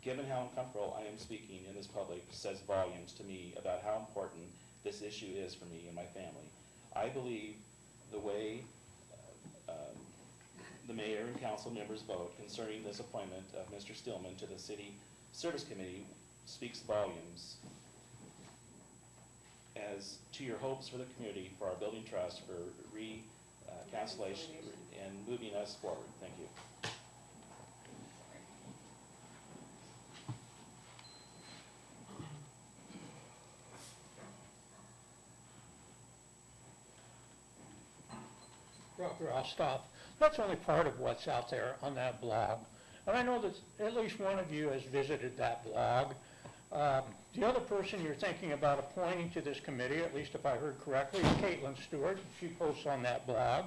Given how uncomfortable I am speaking in this public says volumes to me about how important this issue is for me and my family. I believe the way the mayor and council members vote concerning this appointment of Mr. Steelman to the City Service Committee speaks volumes as to your hopes for the community, for our building trust, for cancellation and moving us forward. Thank you. Dr. Osthoff, that's only part of what's out there on that blog. And I know that at least one of you has visited that blog. The other person you're thinking about appointing to this committee, at least if I heard correctly, is Caitlin Stewart. She posts on that blog.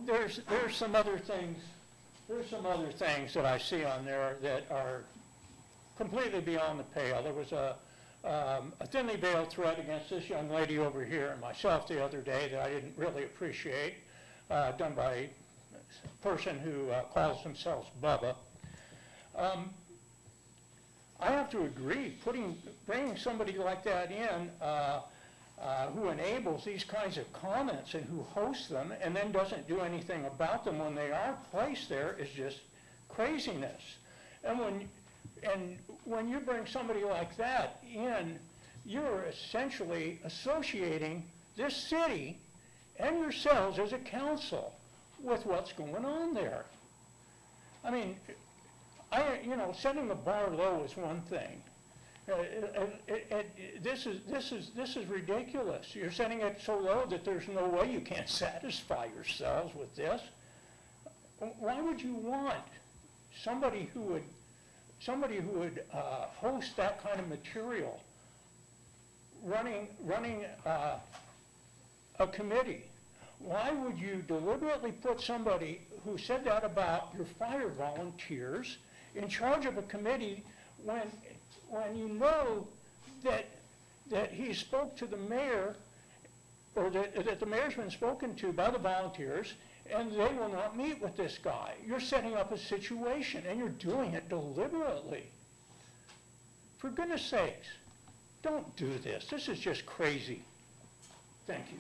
There's some other things. There's some other things that I see on there that are completely beyond the pale. There was a thinly veiled threat against this young lady over here and myself the other day that I didn't really appreciate, done by a person who calls themselves Bubba. I have to agree, bringing somebody like that in who enables these kinds of comments and who hosts them and then doesn't do anything about them when they are placed there is just craziness. And when you bring somebody like that in, you're essentially associating this city and yourselves as a council with what's going on there. I mean, setting the bar low is one thing. This is ridiculous. You're setting it so low that there's no way you can't satisfy yourselves with this. Why would you want somebody who would host that kind of material running a committee? Why would you deliberately put somebody who said that about your fire volunteers in charge of a committee when you know that he spoke to the mayor, or that the mayor's been spoken to by the volunteers, and they will not meet with this guy? You're setting up a situation, and you're doing it deliberately. For goodness sakes, don't do this. This is just crazy. Thank you.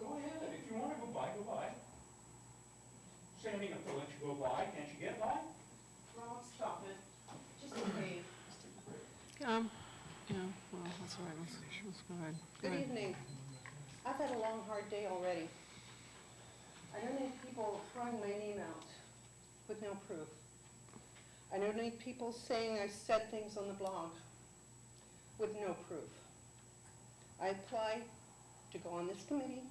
Go ahead. If you want to go by, go by. Yeah, well, that's all right, let's go ahead. Go Good ahead. evening. I've had a long, hard day already. I don't need people throwing my name out with no proof. I don't need people saying I said things on the blog with no proof. I applied to go on this committee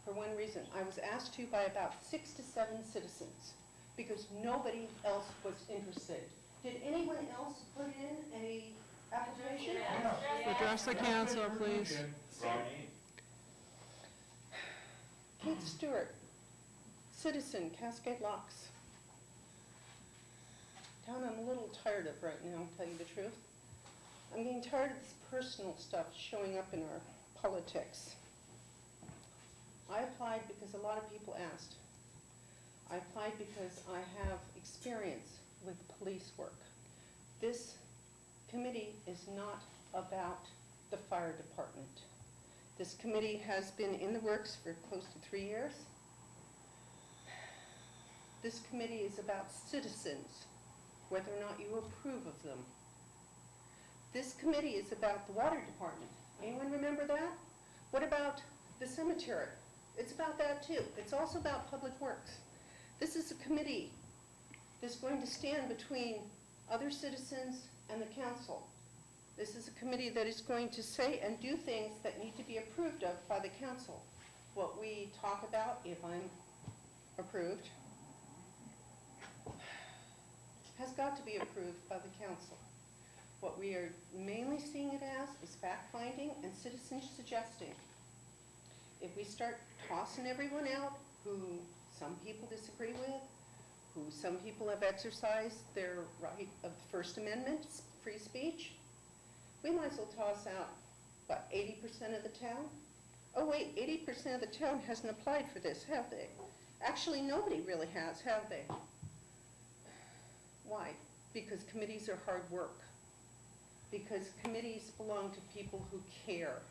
for one reason. I was asked to by about 6 to 7 citizens because nobody else was interested. Did anyone else put in a application? Address the council, please. Keith Stewart, citizen, Cascade Locks. Town I'm a little tired of right now, to tell you the truth. I'm getting tired of this personal stuff showing up in our politics. I applied because a lot of people asked. I applied because I have experience with police work. This committee is not about the fire department. This committee has been in the works for close to 3 years. This committee is about citizens, whether or not you approve of them. This committee is about the water department. Anyone remember that? What about the cemetery? It's about that too. It's also about public works. This is a committee that's going to stand between other citizens and the council. This is a committee that is going to say and do things that need to be approved of by the council. What we talk about, if I'm approved, has got to be approved by the council. What we are mainly seeing it as is fact-finding and citizen suggesting. If we start tossing everyone out who some people disagree with, who some people have exercised their right of the First Amendment, free speech, we might as well toss out, what, 80% of the town? Oh wait, 80% of the town hasn't applied for this, have they? Actually, nobody really has, have they? Why? Because committees are hard work. Because committees belong to people who care.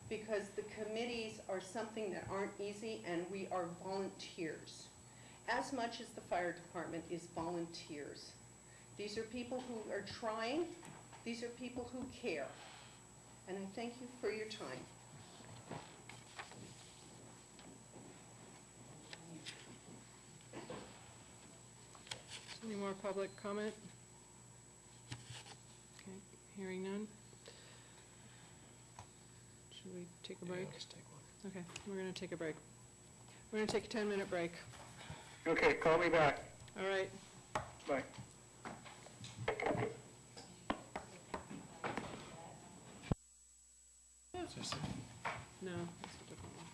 Because the committees are something that aren't easy and we are volunteers. As much as the fire department is volunteers. These are people who are trying. These are people who care. And I thank you for your time. Any more public comment? Okay, hearing none. Should we take a break? Yeah, let's take one. Okay, we're going to take a break. We're going to take a 10-minute break. Okay, call me back. All right. Bye. Is this it? No, that's a different one.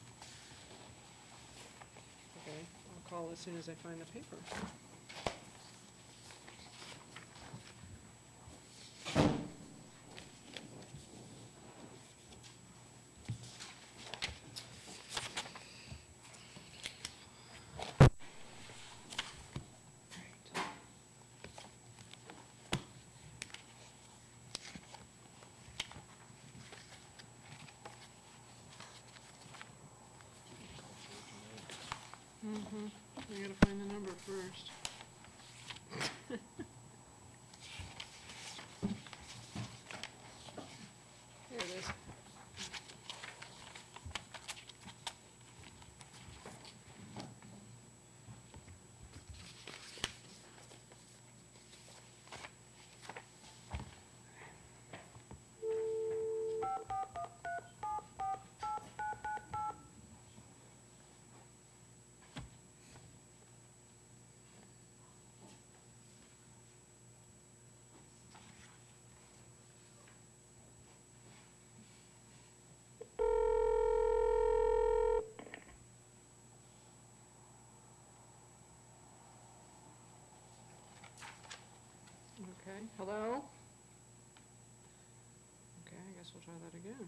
Okay, I'll call as soon as I find the paper. I gotta find the number first. Here it is. Okay, hello? Okay, I guess we'll try that again.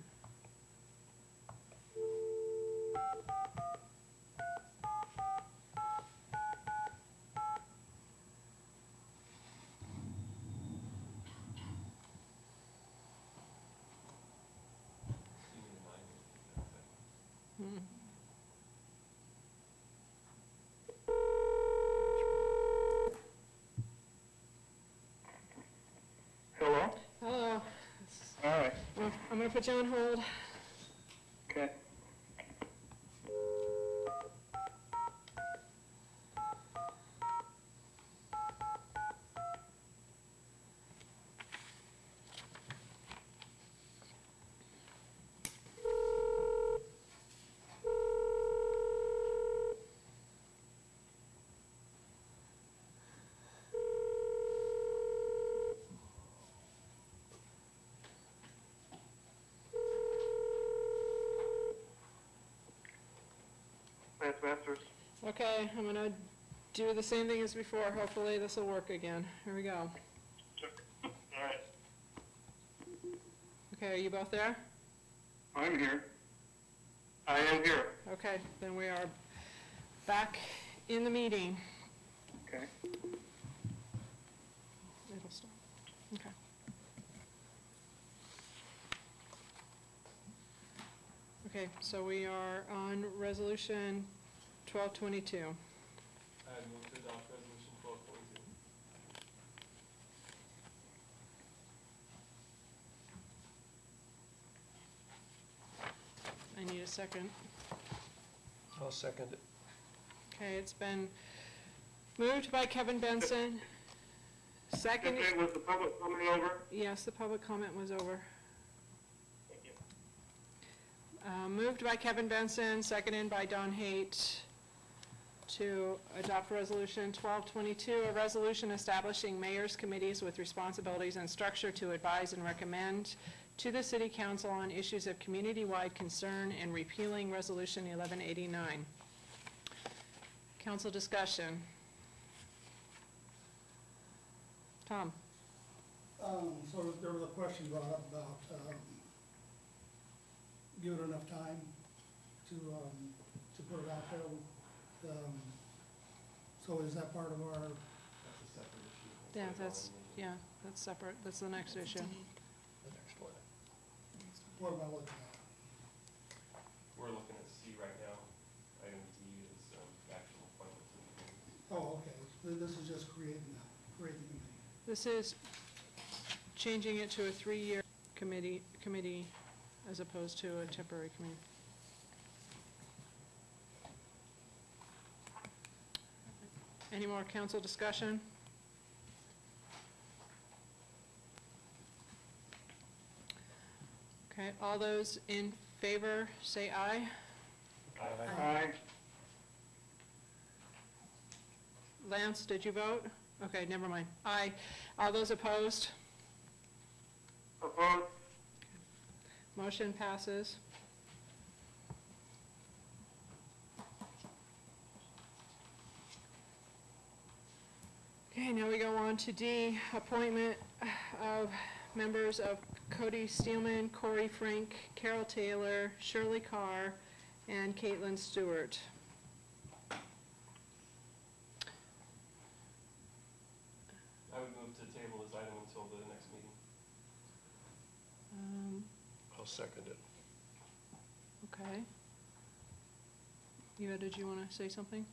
Hello? Hello. Hi, gonna put you on hold. Okay. Lance Masters. Okay, I'm gonna do the same thing as before. Hopefully this will work again. Here we go. All right. Okay, are you both there? I'm here. I am here. Okay, then we are back in the meeting. Okay. It'll stop. Okay. Okay, so we are on resolution 1222. I move to adopt resolution 1222. I need a second. I'll second it. Okay, it's been moved by Kevin Benson. Second, Okay, was the public coming over? yes, the public comment was over. Thank you. Moved by Kevin Benson, seconded by Don Haight, to adopt resolution 1222, a resolution establishing mayor's committees with responsibilities and structure to advise and recommend to the city council on issues of community-wide concern and repealing resolution 1189. Council discussion. Tom? So there was a question brought up about, give it enough time to put it out there. So is that part of our, That's a separate issue. Yeah, that's separate. That's the next issue. The next one. what am I looking at? We're looking at C right now. Item D is actual appointments and committees. Oh, okay, so this is just creating the committee. This is changing it to a 3-year committee as opposed to a temporary committee. Any more council discussion? Okay, all those in favor, say aye. Aye. Lance, did you vote? Okay, never mind. Aye. All those opposed? Opposed? Motion passes. Okay, now we go on to D, appointment of members of Cody Steelman, Corey Frank, Carol Taylor, Shirley Carr, and Caitlin Stewart. I would move to table this item until the next meeting. I'll second it. Okay. Eva, did you want to say something?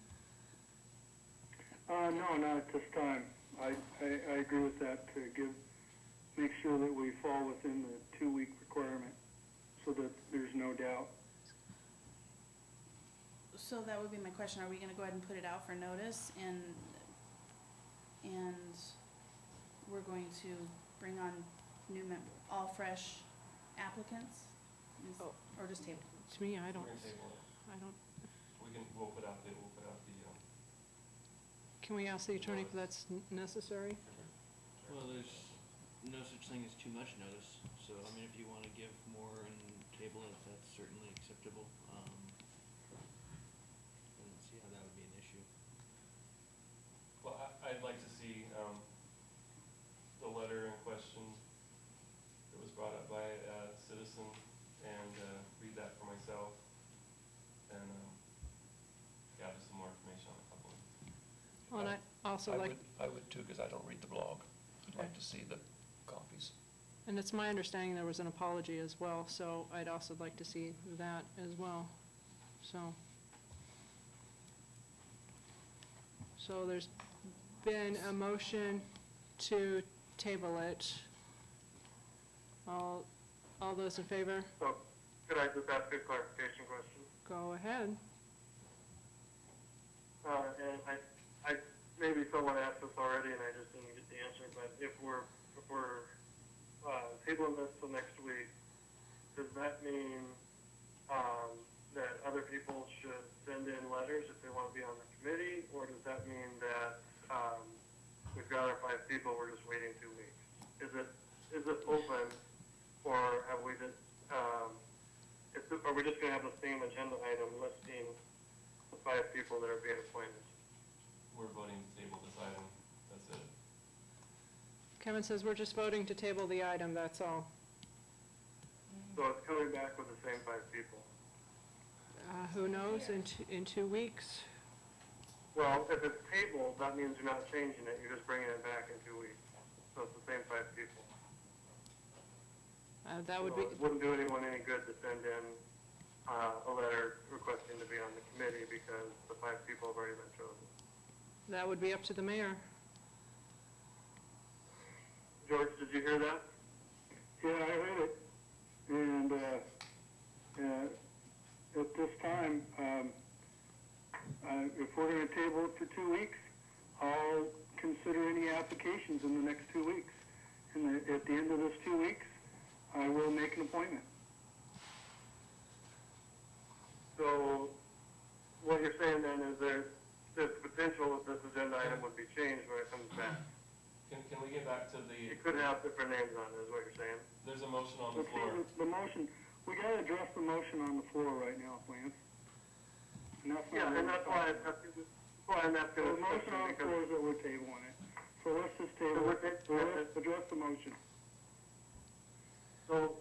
No, not at this time. I agree with that, to make sure that we fall within the 2-week requirement, so that there's no doubt. So that would be my question, are we gonna go ahead and put it out for notice, and we're going to bring on all fresh applicants? Oh. Or just table? To me, I don't, We're gonna table it. We'll put out the, can we ask the attorney if that's necessary? Well, there's no such thing as too much notice, so, I mean, if you want to give more and table it, that's certainly acceptable. I don't see how that would be an issue. well, I'd like to see, the letter in question that was brought up by a citizen and, read that for myself and, gather some more information on a couple of them. Well, and I also like, I would too, because I don't read the blog. I'd like Okay. to see the copies. and it's my understanding there was an apology as well, so I'd also like to see that as well, so. So there's been a motion to table it. All those in favor? So, could I just ask a clarification question? Go ahead. And maybe someone asked this already and I just didn't get the answer, but if we're tabling this till next week, does that mean, that other people should send in letters if they want to be on the committee, or does that mean that, we've got our 5 people, we're just waiting 2 weeks? Is it open, or have we just, are we just gonna have the same agenda item listing the 5 people that are being appointed? We're voting to table this item, that's it. Kevin says we're just voting to table the item, that's all. So it's coming back with the same 5 people? Who knows, in 2 weeks? Well, if it's tabled, that means you're not changing it, you're just bringing it back in 2 weeks. So it's the same 5 people. That would So be, it wouldn't do anyone any good to send in a letter requesting to be on the committee because the 5 people have already been chosen. that would be up to the mayor. George, did you hear that? Yeah, I heard it. And at this time, if we're going to table it for 2 weeks, I'll consider any applications in the next 2 weeks. And at the end of this 2 weeks, I will make an appointment. So what you're saying then is there's potential that this agenda item would be changed when it comes back. Can we get back to the, You could have different names on it, is what you're saying. there's a motion on the Let's floor. see, the motion, we got to address the motion on the floor right now, Lance. And that's not Yeah, and that's why I'm asking The this motion question on the floor because is that we're tabling it. So let's just table it. Let's address the motion. so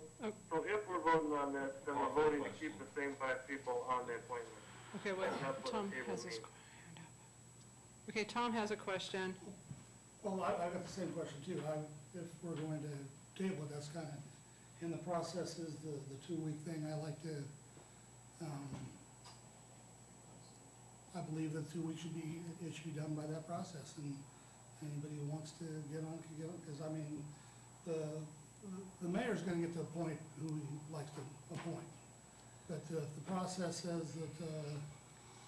if we're voting on this, then we're voting to keep the same 5 people on the appointment. Okay, wait, That's what Tom the table has his means. hand up. Okay, Tom has a question. Well, I got the same question too. If we're going to table it, that's kind of, in the process is the 2-week thing. I like to, I believe that 2 weeks it should be done by that process, and anybody who wants to get on can get on, because I mean, the mayor's gonna get to appoint who he likes to appoint. But if the process says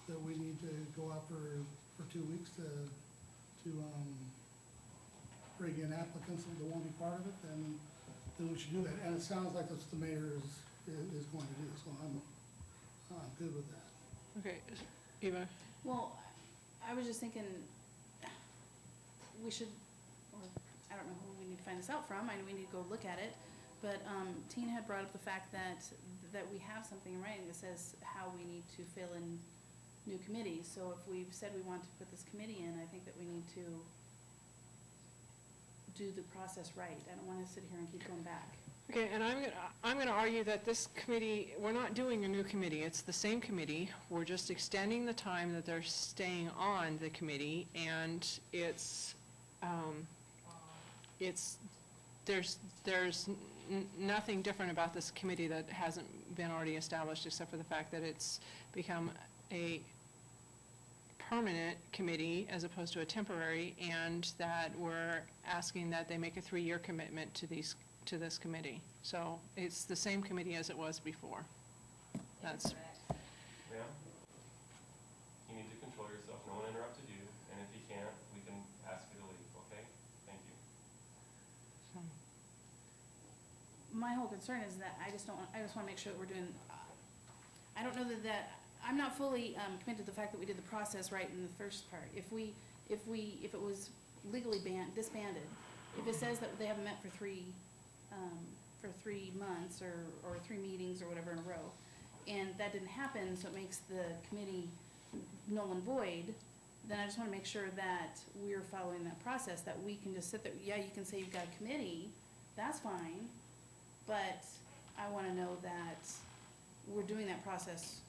that we need to go out for 2 weeks to bring in applicants that won't be part of it, then we should do that. And it sounds like that's what the mayor is going to do, so I'm good with that. Okay, Eva? Well, I was just thinking, we should, or I don't know who we need to find this out from, I know we need to go look at it, but Tina had brought up the fact that we have something in writing that says how we need to fill in new committees. So if we've said we want to put this committee in, I think that we need to do the process right. I don't want to sit here and keep going back. Okay, and I'm gonna argue that this committee, we're not doing a new committee, it's the same committee, we're just extending the time that they're staying on the committee, and there's nothing different about this committee that hasn't been already established, except for the fact that it's become a permanent committee as opposed to a temporary, and that we're asking that they make a 3-year commitment to this committee. So it's the same committee as it was before. That's, Ma'am, you need to control yourself. No one interrupted you, and if you can't, we can ask you to leave, okay? Thank you. My whole concern is that I just want to make sure that we're doing, I don't know that I'm not fully committed to the fact that we did the process right in the first part. If it was legally disbanded, if it says that they haven't met for 3 months or 3 meetings or whatever in a row, and that didn't happen, so it makes the committee null and void, then I just want to make sure that we're following that process, that we can just sit there, yeah, you can say you've got a committee, that's fine, but I want to know that we're doing that process,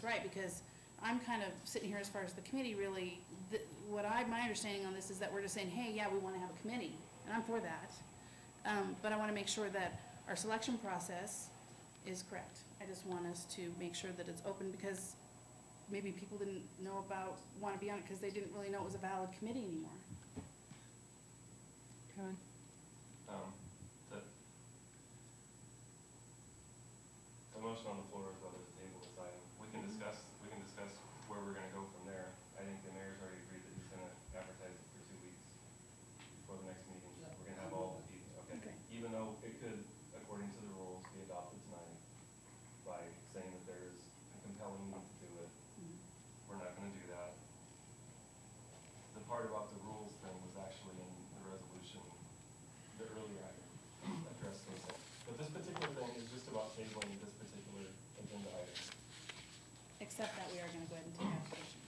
right, because I'm kind of sitting here as far as the committee really, my understanding on this is that we're just saying, hey, yeah, we want to have a committee, and I'm for that. But I want to make sure that our selection process is correct. I just want us to make sure that it's open, because maybe people didn't want to be on it because they didn't really know it was a valid committee anymore. Kevin? motion on the floor is whether to table this item. We can discuss where we're gonna go from there. I think the mayor's already agreed that he's gonna advertise it for 2 weeks before the next meeting. We're gonna have all the people, okay. Even though it could, according to the rules, be adopted tonight by saying that there is a compelling need to do it, we're not gonna do that. The part about the rules thing was actually in the resolution, the earlier item addressed those things. But this particular thing is just about tabling this particular agenda item. Except that we are gonna go ahead and take applications.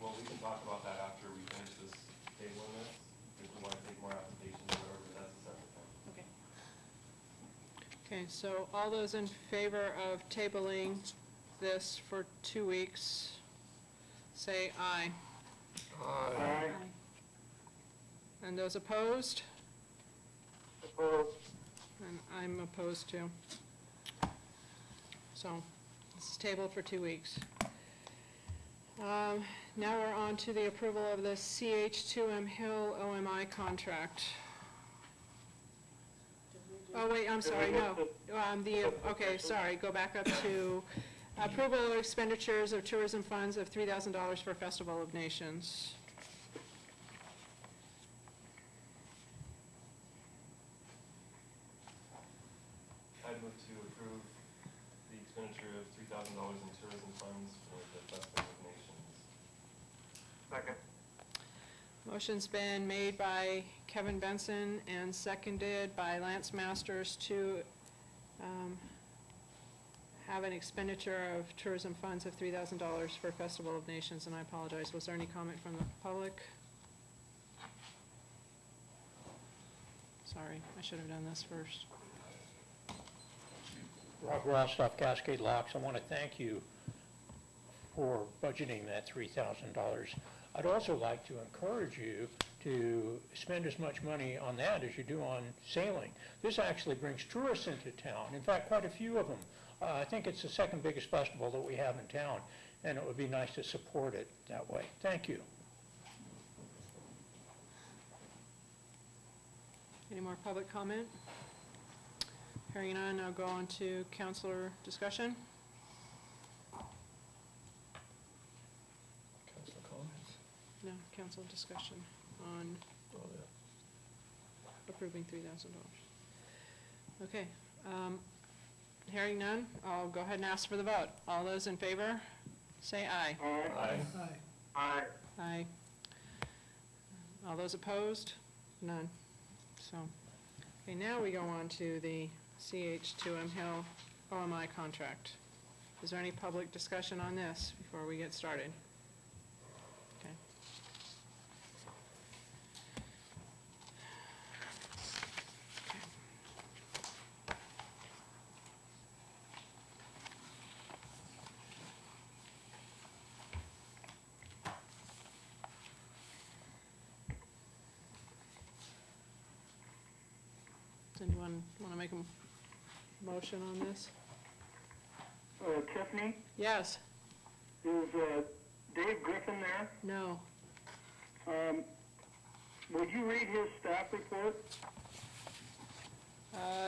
Well, we can talk about that after we finish this tabling this. If we want to take more applications or whatever, that's a separate thing. Okay. Okay, so all those in favor of tabling this for 2 weeks, say aye. Aye. And those opposed? Opposed. And I'm opposed too. So, this is tabled for 2 weeks. Now we're on to the approval of the CH2M Hill OMI contract. Oh, wait, I'm sorry, no. Okay, sorry, go back up to approval of expenditures of tourism funds of $3,000 for Festival of Nations. I'd move to approve the expenditure of $3,000 in tourism funds for the Festival of Nations. Second. Motion's been made by Kevin Benson and seconded by Lance Masters to have an expenditure of tourism funds of $3,000 for Festival of Nations, and I apologize, was there any comment from the public? Sorry, I should have done this first. Rob Rostoff, Cascade Locks, I want to thank you for budgeting that $3,000. I'd also like to encourage you to spend as much money on that as you do on sailing. This actually brings tourists into town, in fact, quite a few of them. I think it's the second biggest festival that we have in town, and it would be nice to support it that way. Thank you. Any more public comment? Hearing none, I'll go on to councilor discussion. Council comments? No, council discussion on Oh, yeah. approving $3,000. Okay, hearing none, I'll go ahead and ask for the vote. All those in favor, say aye. Aye. Aye. Aye. Aye. All those opposed? None. So, okay, now we go on to the CH2M Hill OMI contract. Is there any public discussion on this before we get started? Okay. Does anyone want to make a motion on this? Tiffany, Yes? is Dave Griffin there? No? Would you read his staff report?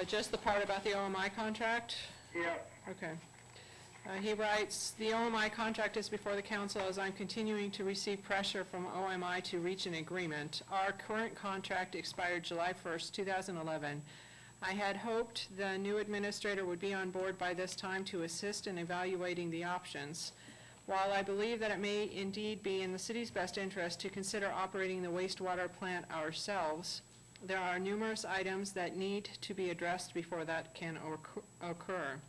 Just the part about the OMI contract? Yeah. Okay. He writes, "The OMI contract is before the council as I'm continuing to receive pressure from OMI to reach an agreement. Our current contract expired July 1st, 2011. I had hoped the new administrator would be on board by this time to assist in evaluating the options. While I believe that it may indeed be in the city's best interest to consider operating the wastewater plant ourselves, there are numerous items that need to be addressed before that can occur.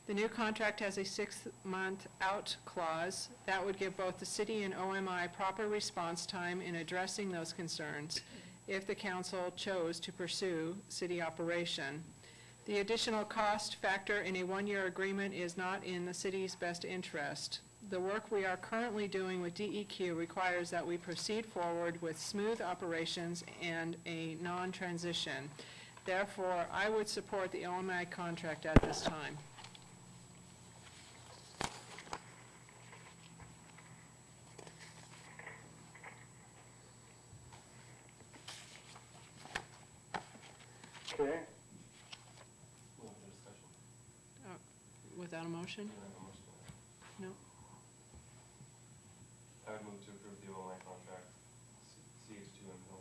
The new contract has a 6-month out clause that would give both the city and OMI proper response time in addressing those concerns if the council chose to pursue city operation. The additional cost factor in a 1-year agreement is not in the city's best interest. The work we are currently doing with DEQ requires that we proceed forward with smooth operations and a non-transition. Therefore, I would support the OMI contract at this time." Okay. Move to discussion. without a motion? No? I would move to approve the OMI contract, CH2M Hill.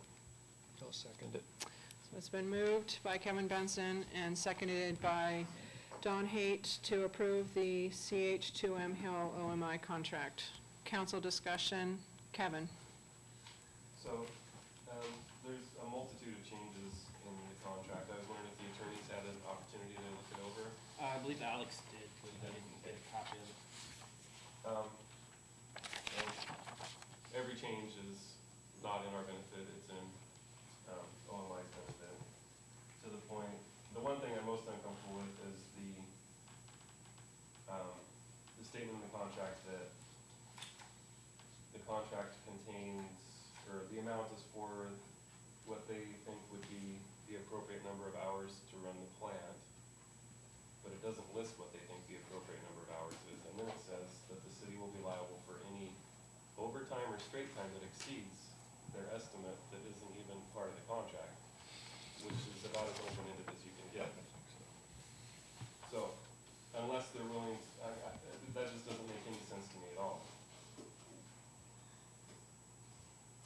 I'll second it. So it's been moved by Kevin Benson and seconded by Don Haight to approve the CH2M Hill OMI contract. Council discussion, Kevin? So, there's a multitude of changes in the contract. I was wondering if the attorneys had an opportunity to look it over. I believe Alex did, but I didn't get a copy of it. And every change is not in our benefit, it's in OMI's benefit. To the point, the one thing I'm most uncomfortable with is the statement in the contract that the contract contains, or the amount is for what they think would be the appropriate number of hours to run the plant, but it doesn't list what they think the appropriate number of hours is, and then it says that the city will be liable for any overtime or straight time that exceeds their estimate that isn't even part of the contract, which is about as open-ended as you can get. So, unless they're willing, that just doesn't make any sense to me at all.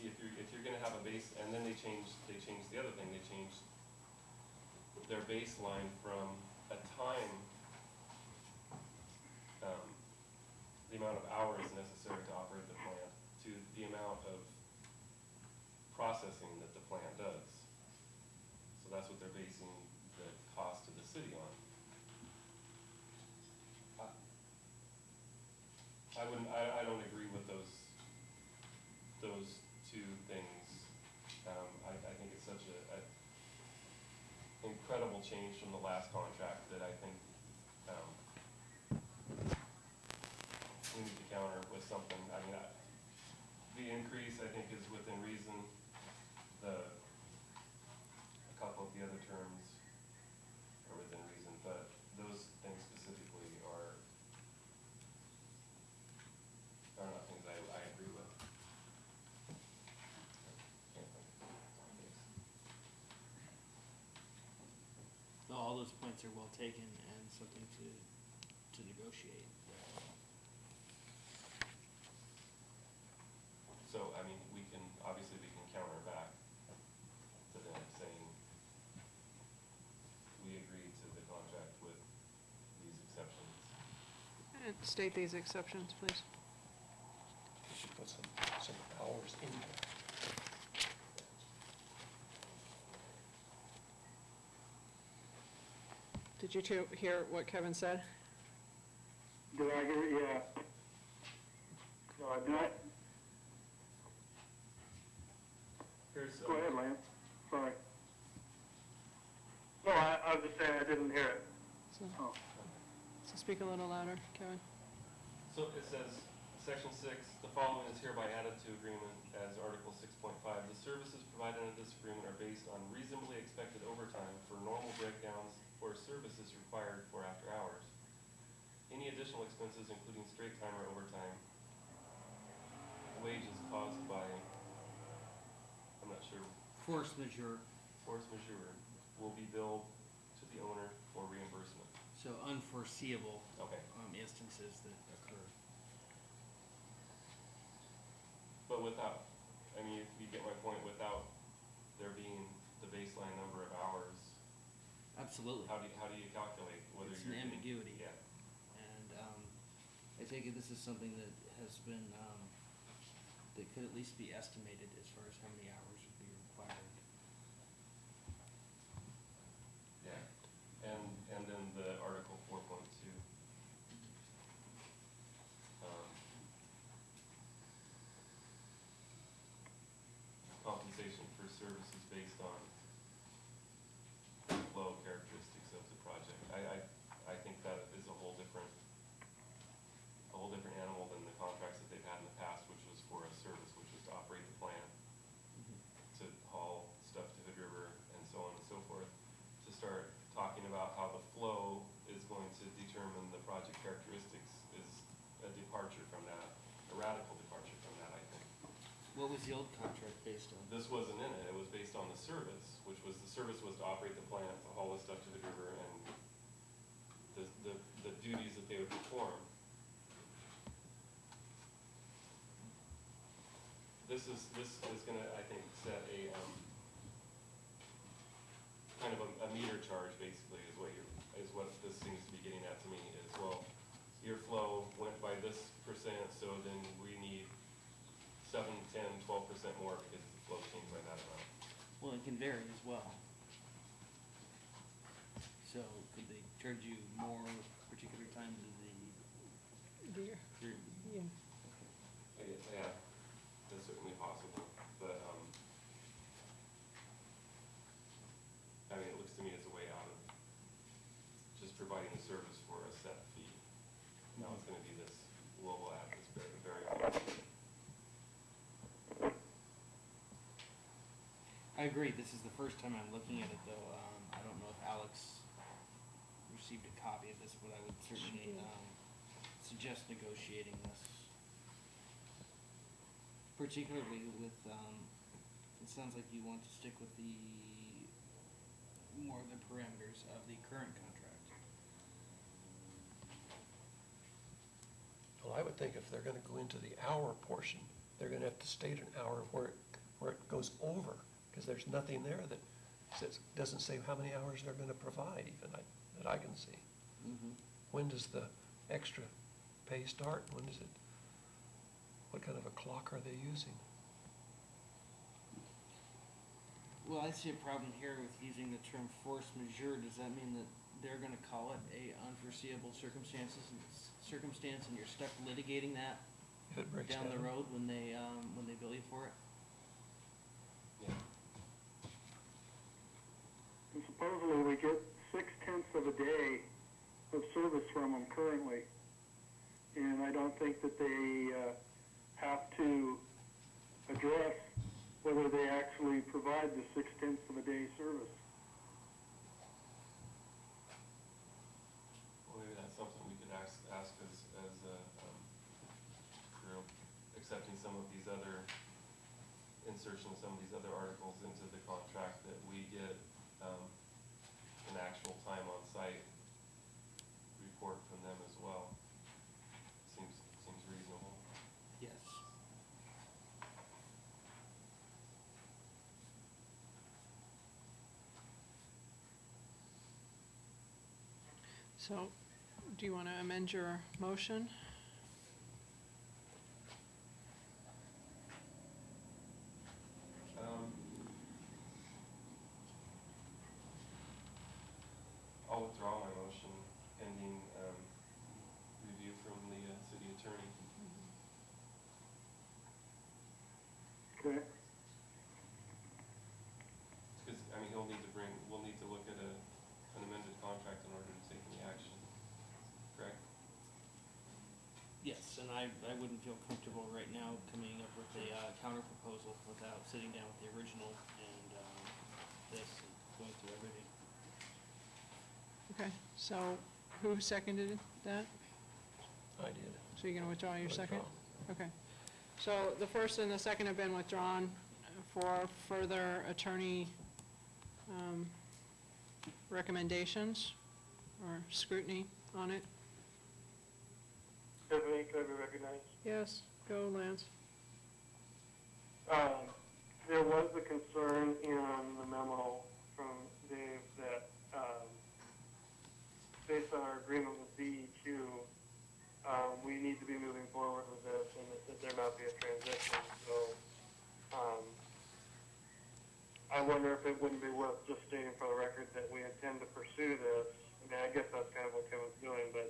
If you're gonna have a base, and then they changed the other thing, they changed their baseline from a time, the amount of hours necessary to operate the plant, to the amount of processing that the plant does. So that's what they're basing the cost to the city on. I don't agree with those two things. I think it's such a incredible change from the last contract that I think we need to counter with something. I mean, the increase I think is within reason. A couple of the other terms are within reason, but those things specifically are not things I agree with. No, all those points are well taken and something to negotiate. So, I mean, obviously we can counter back to them saying, we agree to the contract with these exceptions. And state these exceptions, please. You should put some hours in there. Did you two hear what Kevin said? Did I hear it? Yeah. No, I did. Go ahead, Lance. Sorry. No, I was just saying I didn't hear it. So, so speak a little louder, Kevin. So it says, Section 6, the following is hereby added to agreement as Article 6.5. The services provided under this agreement are based on reasonably expected overtime for normal breakdowns or services required for after hours. Any additional expenses, including straight time or overtime, wages caused by, I'm not sure, Force majeure, will be billed to the owner for reimbursement. so unforeseeable Okay. instances that occur. But without, I mean, if you get my point, without there being the baseline number of hours, Absolutely. how do you calculate whether It's you're an getting- ambiguity. Yeah. And I take it this is something that has been, that could at least be estimated as far as how many hours would be required. Yeah. And then the Article 4.2. Compensation for services based on the flow characteristics of the project. I think that is a whole different animal than the contracts that they've had in the past, which was for a service, which was to operate the plant, to haul stuff to Hood River, and so on and so forth. To start talking about how the flow is going to determine the project characteristics is a departure from that, a radical departure from that, I think. What was the old contract based on? This wasn't in it. It was based on the service, which was, the service was to operate the plant, to haul the stuff to the river, and the duties that they this is gonna, I think, set a, kind of a meter charge, basically, is what this seems to be getting at to me, is, well, your flow went by this percent, so then we need 7, 10, 12% more because the flow changed by that amount. Well, it can vary as well. So could they charge you more particular times of the Dear. year? Yeah. Yeah, that's certainly possible, but, I mean, it looks to me it's a way out of just providing the service for a set fee. Now it's gonna be this global app that's very variable. I agree, this is the first time I'm looking at it though. I don't know if Alex received a copy of this, but I would certainly, suggest negotiating this. Particularly with, it sounds like you want to stick with the, more of the parameters of the current contract. Well, I would think if they're gonna go into the hour portion, they're gonna have to state an hour where it goes over, because there's nothing there that says, doesn't say how many hours they're gonna provide even, that I can see. When does the extra pay start? When does it, what kind of a clock are they using? Well, I see a problem here with using the term force majeure. Does that mean that they're gonna call it a unforeseeable circumstance and you're stuck litigating that If it breaks down the road when they bill you for it? Yeah. And supposedly we get 6/10 of a day of service from them currently. And I don't think that they have to address whether they actually provide the 6/10 of a day service. Well, maybe that's something we could ask as you know, accepting some of these other insertions, some of these other articles into the contract, that we get an actual time on site report from them as well. Seems reasonable. Yes. So, do you want to amend your motion? I'll withdraw my motion pending review from the city attorney. Okay. Because, I mean, we'll need to look at an amended contract in order to take any action, correct? Yes, and I wouldn't feel comfortable right now coming up with a counter proposal without sitting down with the original and this and going through everything. Okay, so who seconded that? I did. So you're gonna withdraw your second? Withdraw. Okay. So the first and the second have been withdrawn for further attorney recommendations or scrutiny on it. Stephanie, could I be recognized? Yes, go Lance. There was a concern in the memo from Dave that, based on our agreement with DEQ, we need to be moving forward with this and that there not be a transition. So, I wonder if it wouldn't be worth just stating for the record that we intend to pursue this. I mean, I guess that's kind of what Kevin's doing, but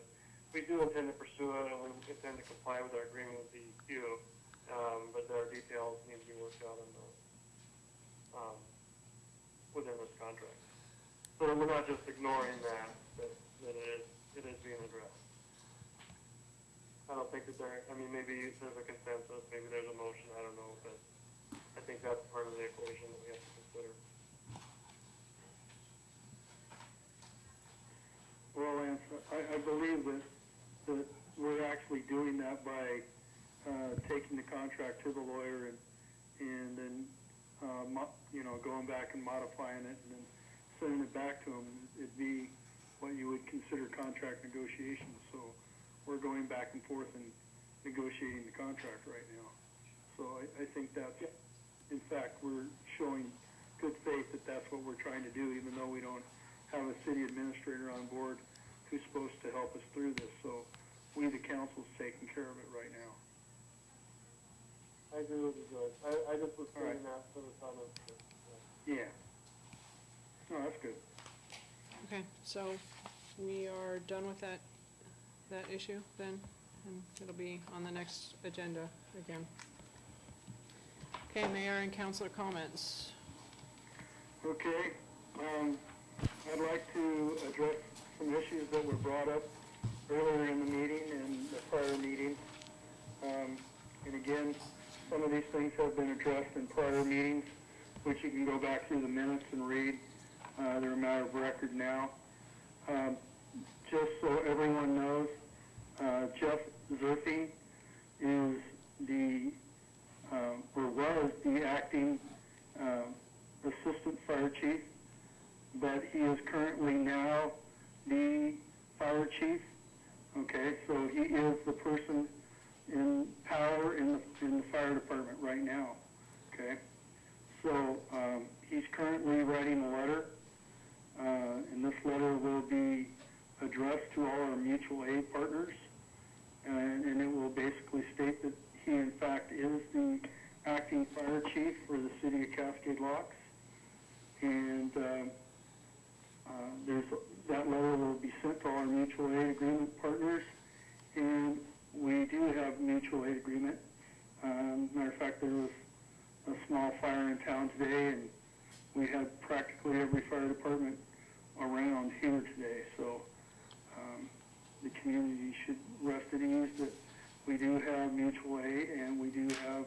we do intend to pursue it and we intend to comply with our agreement with DEQ. But there are details need to be worked out in the, within this contract. So we're not just ignoring that it is being addressed. I don't think that I mean, maybe there's a consensus, maybe there's a motion, I don't know, but I think that's part of the equation that we have to consider. Well, Lance, I believe that we're actually doing that by taking the contract to the lawyer and then, going back and modifying it and then sending it back to him. It'd be what you would consider contract negotiations. So we're going back and forth and negotiating the contract right now. So I think that's, in fact, we're showing good faith that that's what we're trying to do, even though we don't have a city administrator on board who's supposed to help us through this. So we, the council's taking care of it right now. I agree with you, George. I just was saying that for the fun of it. Yeah. No, that's good. Okay, so we are done with that issue then, and it'll be on the next agenda again. Okay, Mayor and Councilor comments. Okay, I'd like to address some issues that were brought up earlier in the meeting and the prior meeting. And again, some of these things have been addressed in prior meetings, which you can go back through the minutes and read. They're a matter of record now. Just so everyone knows, Jeff Zerfing is or was the acting assistant fire chief, but he is currently now the fire chief. Okay, so he is the person in power in the fire department right now. Okay, so he's currently writing a letter, and this letter will be addressed to all our mutual aid partners, and it will basically state that he in fact is the acting fire chief for the city of Cascade Locks, and that letter will be sent to all our mutual aid agreement partners, and we do have mutual aid agreement. Matter of fact, there was a small fire in town today, and we had practically every fire department around here today, so the community should rest at ease that we do have mutual aid, and we do have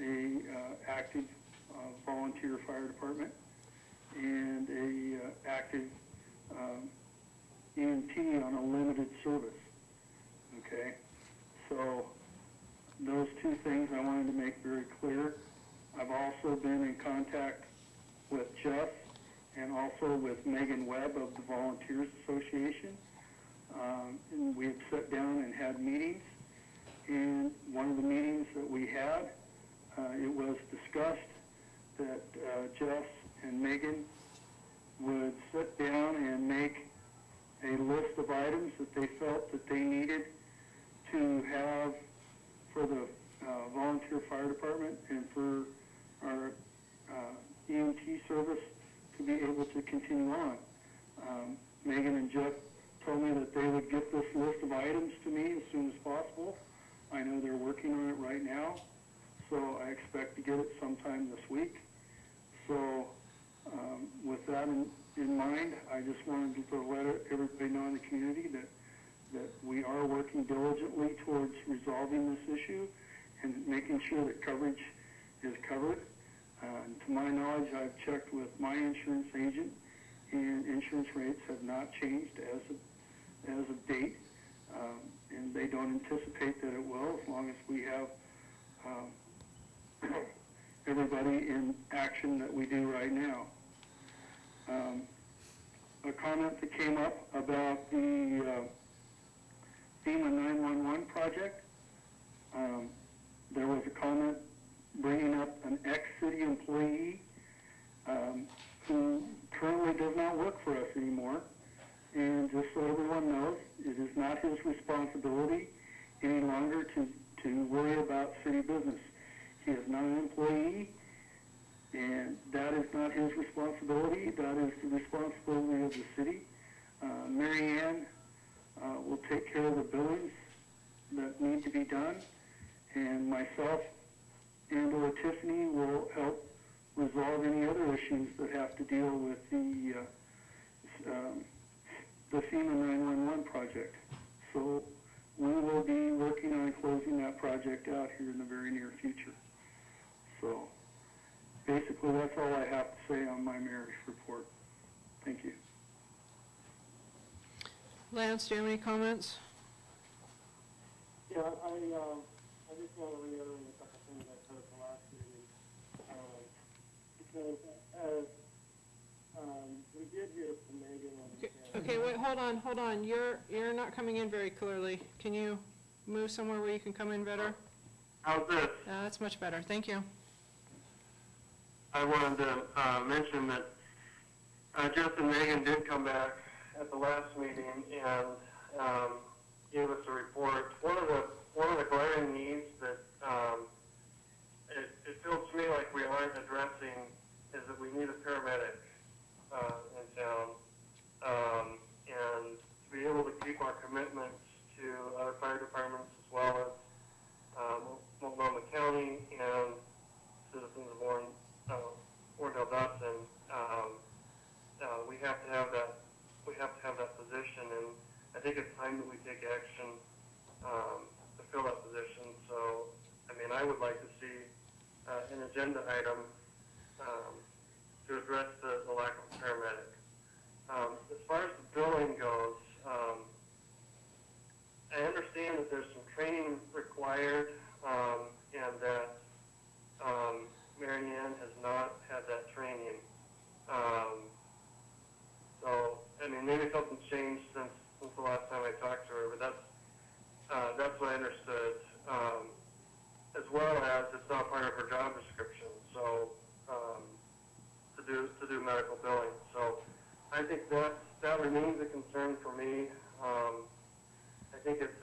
a active volunteer fire department and a active EMT on a limited service. Okay, so those two things I wanted to make very clear. I've also been in contact with Jeff and also with Megan Webb of the Volunteers Association. And we have sat down and had meetings. And one of the meetings that we had, it was discussed that Jeff and Megan would sit down and make a list of items that they felt that they needed to have for the volunteer fire department and for our EMT service to be able to continue on. Megan and Jeff told me that they would get this list of items to me as soon as possible. I know they're working on it right now, so I expect to get it sometime this week. So with that in mind, I just wanted to let everybody know in the community that we are working diligently towards resolving this issue and making sure that coverage is covered. To my knowledge, I've checked with my insurance agent, and insurance rates have not changed as of date, and they don't anticipate that it will as long as we have everybody in action that we do right now. A comment that came up about the FEMA 911 project. There was a comment bringing up an ex-city employee who currently does not work for us anymore. And just so everyone knows, it is not his responsibility any longer to worry about city business. He is not an employee, and that is not his responsibility. That is the responsibility of the city. Mary Ann will take care of the billings that need to be done, and myself and or Tiffany will help resolve any other issues that have to deal with the FEMA 911 project. So we will be working on closing that project out here in the very near future. So basically that's all I have to say on my mayor's report. Thank you. Lance, do you have any comments? Yeah, I just want to reiterate a couple things I said at the last meeting. Because we did hear from Megan and Okay, wait, hold on. You're not coming in very clearly. Can you move somewhere where you can come in better? How's this? That's much better, thank you. I wanted to mention that Jeff and Megan did come back at the last meeting and gave us a report. One of the glaring needs that it feels to me like we aren't addressing is that we need a paramedic in town, and to be able to keep our commitments to other fire departments as well as Multnomah County and citizens of Warrendale-Dotson. We have to have that. We have to have that position, and I think it's time that we take action to fill that position. So, I mean, I would like to see an agenda item to address the lack of a paramedic. As far as the billing goes, I understand that there's some training required, and that Mary Ann has not had that training. So, I mean, maybe something's changed since the last time I talked to her, but that's what I understood. As well as it's not part of her job description, so to do medical billing. So I think that remains a concern for me. I think it's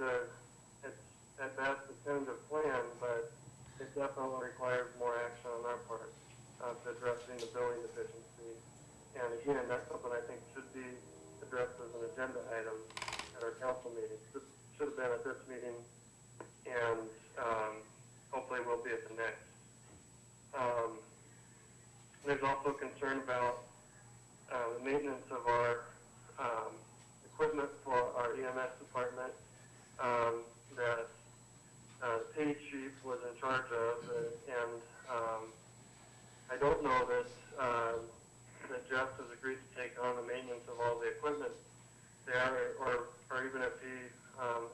at best a tentative plan, but it definitely requires more action on our part to addressing the billing deficiency. And again, that's something I think should be addressed as an agenda item at our council meeting. This should have been at this meeting, and hopefully will be at the next. There's also concern about the maintenance of our equipment for our EMS department that the pay chief was in charge of, and I don't know that Jeff has agreed to take on the maintenance of all the equipment there, or even if he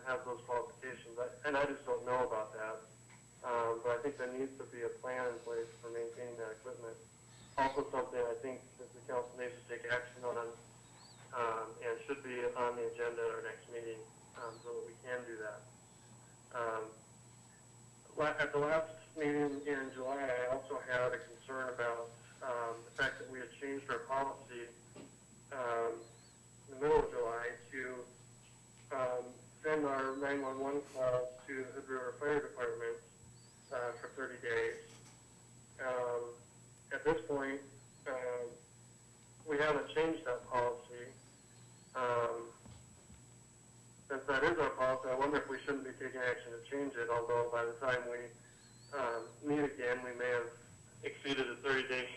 has those qualifications, and I just don't know about that. But I think there needs to be a plan in place for maintaining that equipment. Also something I think that the council needs to take action on, and should be on the agenda at our next meeting, so that we can do that. At the last meeting in July, I also had a concern about the fact that we had changed our policy in the middle of July to send our 911 calls to the Hood River Fire Department for 30 days. At this point, we haven't changed that policy. Since that is our policy, I wonder if we shouldn't be taking action to change it, although by the time we meet again, we may have exceeded the 30 days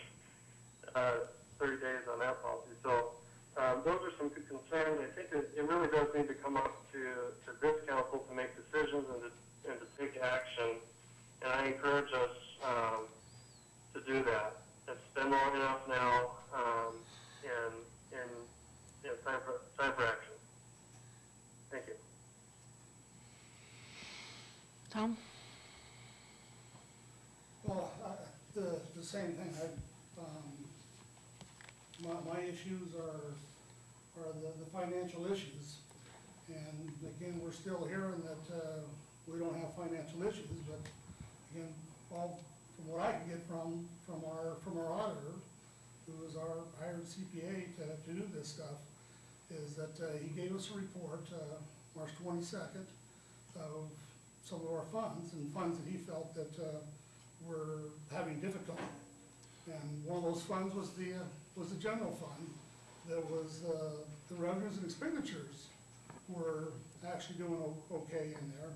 on that policy. So those are some good concerns. I think it really does need to come up to this council to make decisions and to take action. And I encourage us to do that. It's been long enough now, and time for action. Thank you. Tom? Well, the same thing. My issues are the financial issues. And again, we're still hearing that we don't have financial issues, but again, all from what I can get from our auditor, who is our hired CPA to do this stuff, is that he gave us a report March 22nd of some of our funds, and funds that he felt that were having difficulty. And one of those funds was the general fund. That was the revenues and expenditures were actually doing okay in there,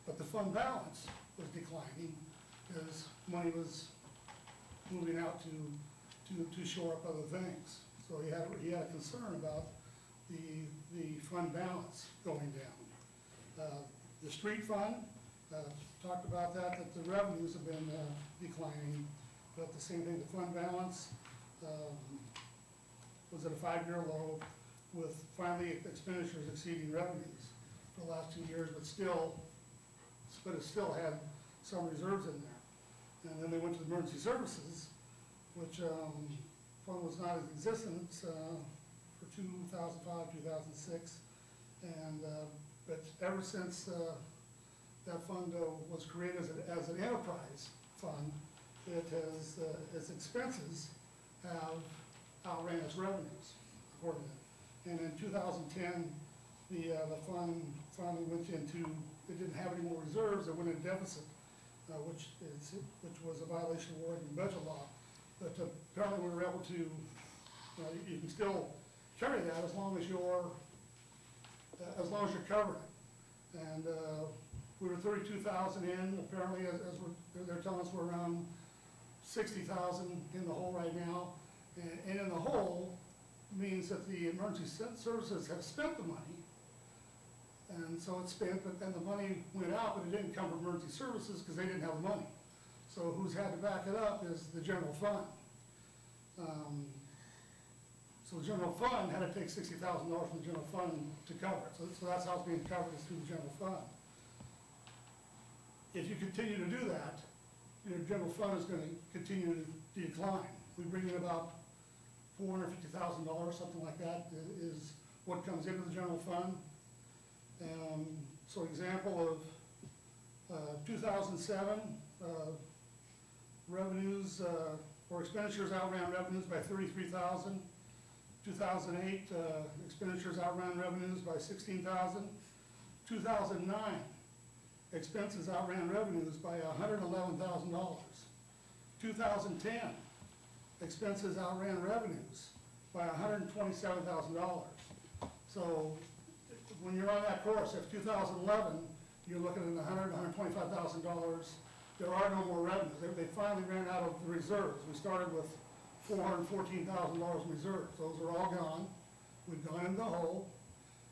but the fund balance was declining as money was moving out to shore up other things. So he had a concern about the fund balance going down. The street fund, talked about that the revenues have been declining, but the same thing, the fund balance was at a 5-year low, with finally expenditures exceeding revenues for the last 2 years, but it still had some reserves in there. And then they went to the emergency services, which fund was not in existence for 2005, 2006, and but ever since that fund was created as an enterprise fund. It has, its expenses have outran its revenues, according to it. And in 2010, the fund finally went into, it didn't have any more reserves, it went in deficit, which was a violation of Oregon budget law. But apparently we were able to, you can still carry that as long as you're covering it. And we were 32,000 in, apparently, as they're telling us we're around 60,000 in the hole right now. And in the hole means that the emergency services have spent the money. And so it's spent, but then the money went out, but it didn't come from emergency services because they didn't have the money. So who's had to back it up is the general fund. So the general fund had to take $60,000 from the general fund to cover it. So that's how it's being covered, is through the general fund. If you continue to do that, your general fund is going to continue to decline. We bring in about $450,000, something like that, is what comes into the general fund. So example of 2007, revenues or expenditures outran revenues by 33,000. 2008, expenditures outran revenues by 16,000. 2009, expenses outran revenues by $111,000. 2010, expenses outran revenues by $127,000. So when you're on that course, if 2011, you're looking at $125,000, there are no more revenues. They finally ran out of the reserves. We started with $414,000 in reserves. Those are all gone. We've gone into the hole.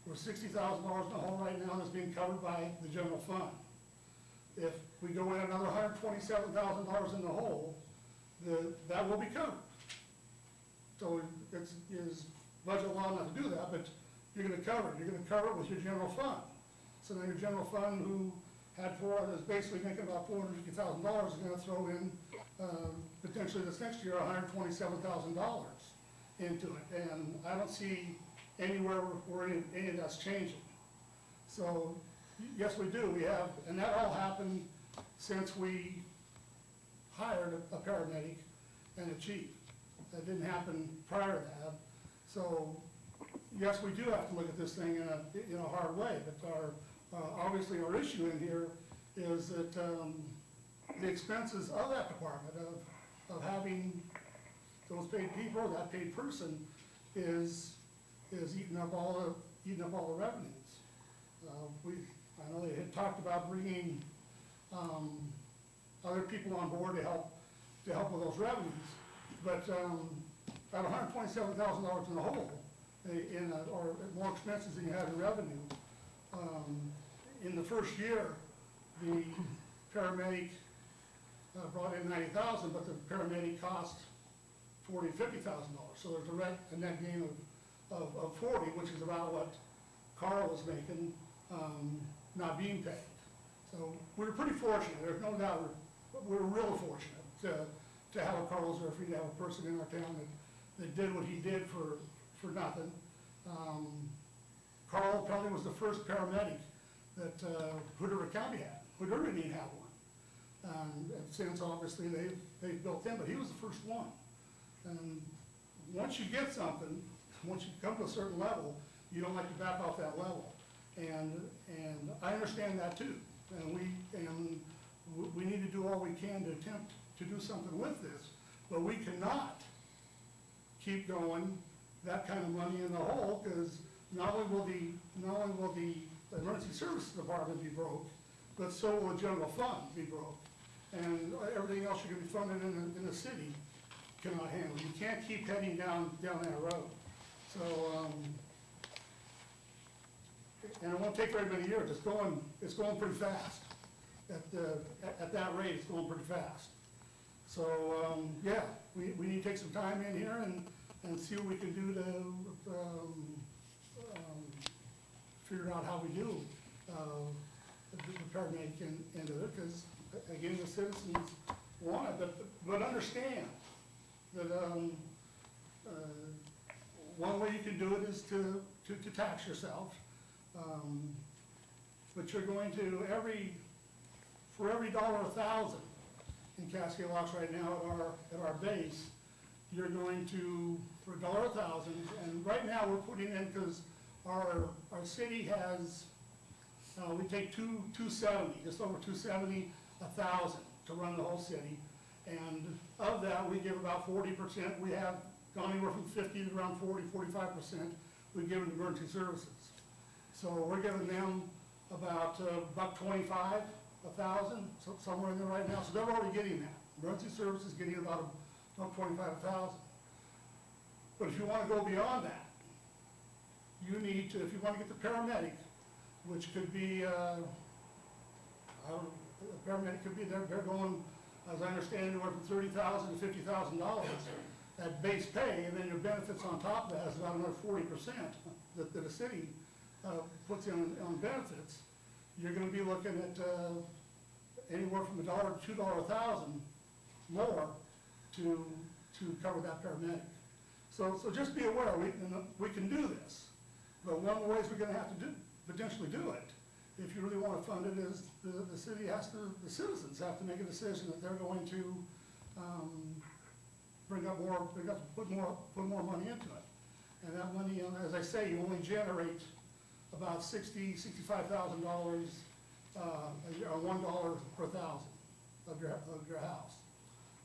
We're $60,000 in the hole right now, and it's being covered by the general fund. If we go in another $127,000 in the hole, that will be covered. So it's budget law not to do that, but you're going to cover it. You're going to cover it with your general fund. So now your general fund, who is basically making about $450,000, is going to throw in potentially this next year $127,000 into it. And I don't see anywhere where any of that's changing. So yes, we do. We have, and that all happened since we hired a paramedic and a chief. That didn't happen prior to that. So yes, we do have to look at this thing in a hard way. But obviously our issue in here is that the expenses of that department, of having those paid people, that paid person, is eating up all the revenues. I know they had talked about bringing other people on board to help with those revenues, but about $127,000 in the hole, or more expenses than you had in revenue. In the first year, the paramedic brought in $90,000, but the paramedic cost $40,000 to $50,000. So there's a net gain of 40, which is about what Carl was making, not being paid. So we were pretty fortunate. There's no doubt we were really fortunate to have a Carl Zerfree, to have a person in our town that did what he did for nothing. Carl probably was the first paramedic that Hood River County had. Hood River didn't have one. And since obviously they've built him, but he was the first one. And once you get something, once you come to a certain level, you don't like to back off that level. And I understand that too. And we need to do all we can to attempt to do something with this, but we cannot keep going that kind of money in the hole, because not only will the emergency services department be broke, but so will the general fund be broke. And everything else you're going to be funding in the city cannot handle. You can't keep heading down that road. So, and it won't take very many years. It's going pretty fast. At that rate, it's going pretty fast. So, yeah, we need to take some time in here and see what we can do to figure out how we do the paramedic end of it, because again, the citizens want it, but understand that one way you can do it is to tax yourself, but you're going to for every $1,000 in Cascade Locks right now at our base, you're going to, for $1,000, and right now we're putting in, because our city has, we take 270, just over 270, 1,000 to run the whole city. And of that, we give about 40%. We have gone anywhere from 50 to around 40, 45%. We've given emergency services. So we're giving them about 25, 1,000, so somewhere in there right now. So they're already getting that. Emergency services getting about 25, 1,000. But if you want to go beyond that, you need to, if you want to get the paramedic, which could be, a paramedic could be, they're going, as I understand, anywhere from $30,000 to $50,000 at base pay, and then your benefits on top of that is about another 40% that the city puts in on benefits. You're going to be looking at anywhere from $1 to $2 a thousand more to cover that paramedic. So just be aware, we can do this, but one of the ways we're going to have to potentially do it, if you really want to fund it, is the city has to, the citizens have to make a decision that they're going to put more money into it. And that money, as I say, you only generate about $65,000 a year, or $1 per thousand of your house.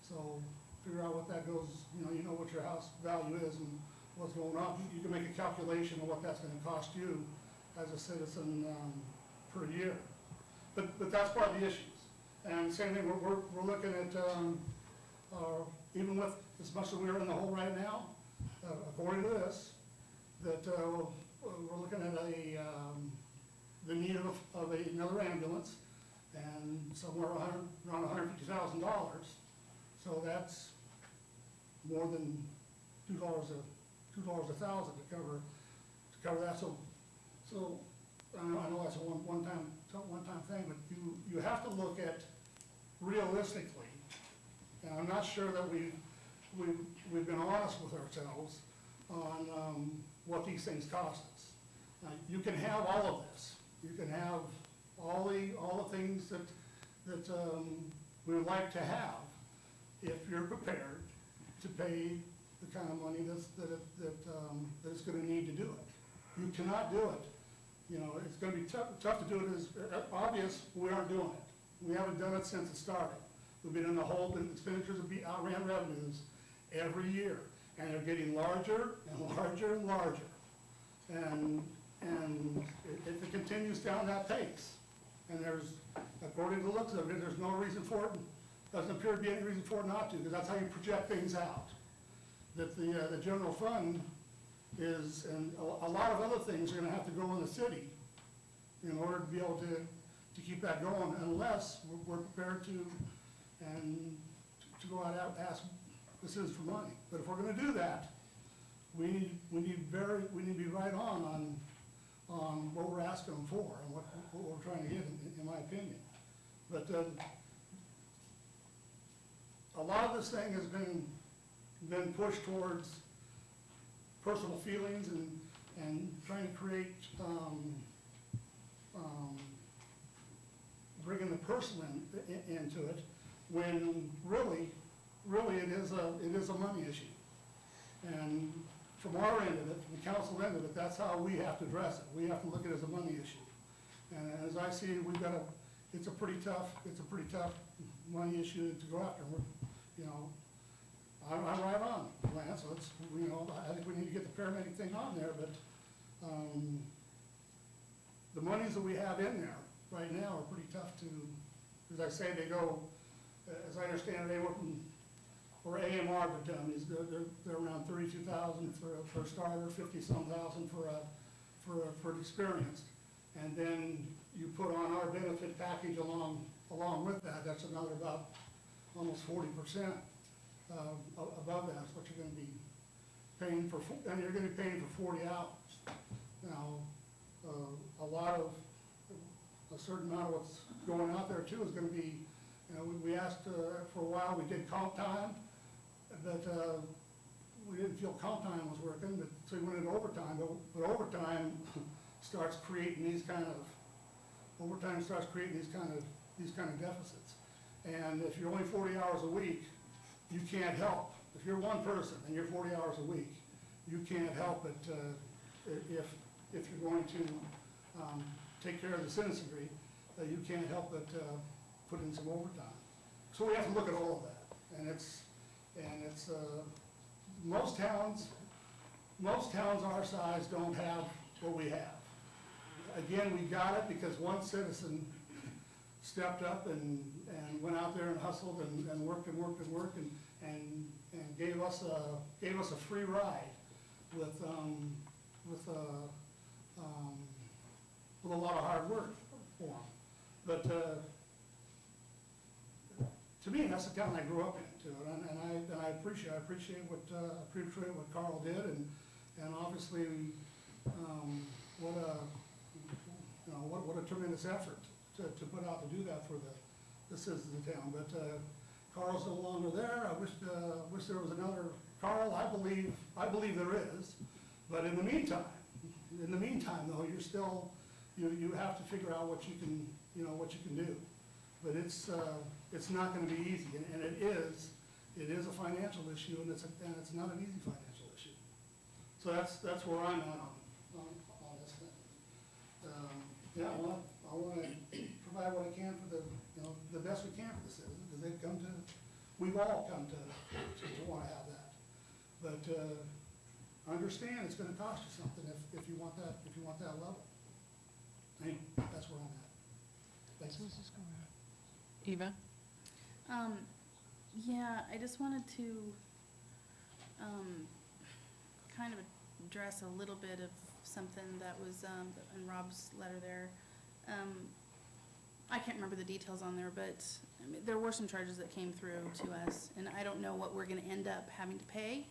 So figure out what that goes, you know what your house value is and what's going on. You can make a calculation of what that's going to cost you as a citizen per year. But that's part of the issues. And same thing, we're looking at, even with as much as we're in the hole right now, according to this, that we're looking at the need of another ambulance, and somewhere around $150,000. So that's more than $2 a thousand to cover that. So I know that's a one-time thing, but you have to look at realistically, and I'm not sure that we've been honest with ourselves on what these things cost us. You can have all of this. You can have all the things that we would like to have if you're prepared to pay the kind of money that it's going to need to do it. You cannot do it. You know, it's going to be tough to do it. It's obvious we aren't doing it. We haven't done it since it started. We've been in the hole, and expenditures have outran revenues every year, and they're getting larger and larger and larger. And if it continues down that pace, and there's, according to the looks of it, there's no reason for it, doesn't appear to be any reason for it not to, because that's how you project things out. That the general fund is, and a lot of other things are going to have to go in the city in order to be able to keep that going, unless we're prepared to go out and ask the citizens for money. But if we're going to do that, we need to be right on what we're asking them for and what we're trying to get, in my opinion. But a lot of this thing has been pushed towards personal feelings and trying to create, bringing the person into it, when really it is a money issue. And from our end of it, from the council end of it, that's how we have to address it. We have to look at it as a money issue. And as I see it, it's a pretty tough money issue to go after. I'm right on, Lance. So I think we need to get the paramedic thing on there, but the monies that we have in there right now are pretty tough to, as I say, they go, as I understand it, they work for AMR, but they're around 32,000 for a starter, 50-some thousand for an experienced, and then you put on our benefit package along with that. That's another about almost 40% above that. That's what you're going to be paying for, and you're going to be paying for 40 hours. Now, a certain amount of what's going out there too is going to be, we asked for a while, we did comp time, but we didn't feel comp time was working, so we went into overtime, but overtime starts creating these kind of these kind of deficits. And if you're only 40 hours a week, you can't help. If you're one person and you're 40 hours a week, you can't help it if you're going to take care of the citizenry, you can't help but put in some overtime. So we have to look at all of that. And it's most towns our size don't have what we have. Again, we got it because one citizen stepped up and went out there and hustled and worked and worked and worked and gave us a free ride with a lot of hard work for them. But to me, that's the town I grew up in too, and I appreciate what Carl did, and obviously what a tremendous effort to put out to do that for the citizens of town. But Carl's no longer there. I wish there was another Carl. I believe there is. But in the meantime though, you're still you have to figure out what you can do. But it's not going to be easy, and it is a financial issue, and it's not an easy financial issue. So that's where I'm at on this thing. Yeah, I want to provide what I can for the best we can for the citizens, because we've all come to want to have that. But understand it's going to cost you something if you want that level. Anyway, that's where I'm at. Thanks. Eva? Yeah, I just wanted to kind of address a little bit of something that was in Rob's letter there. I can't remember the details on there, but I mean, there were some charges that came through to us, and I don't know what we're going to end up having to pay.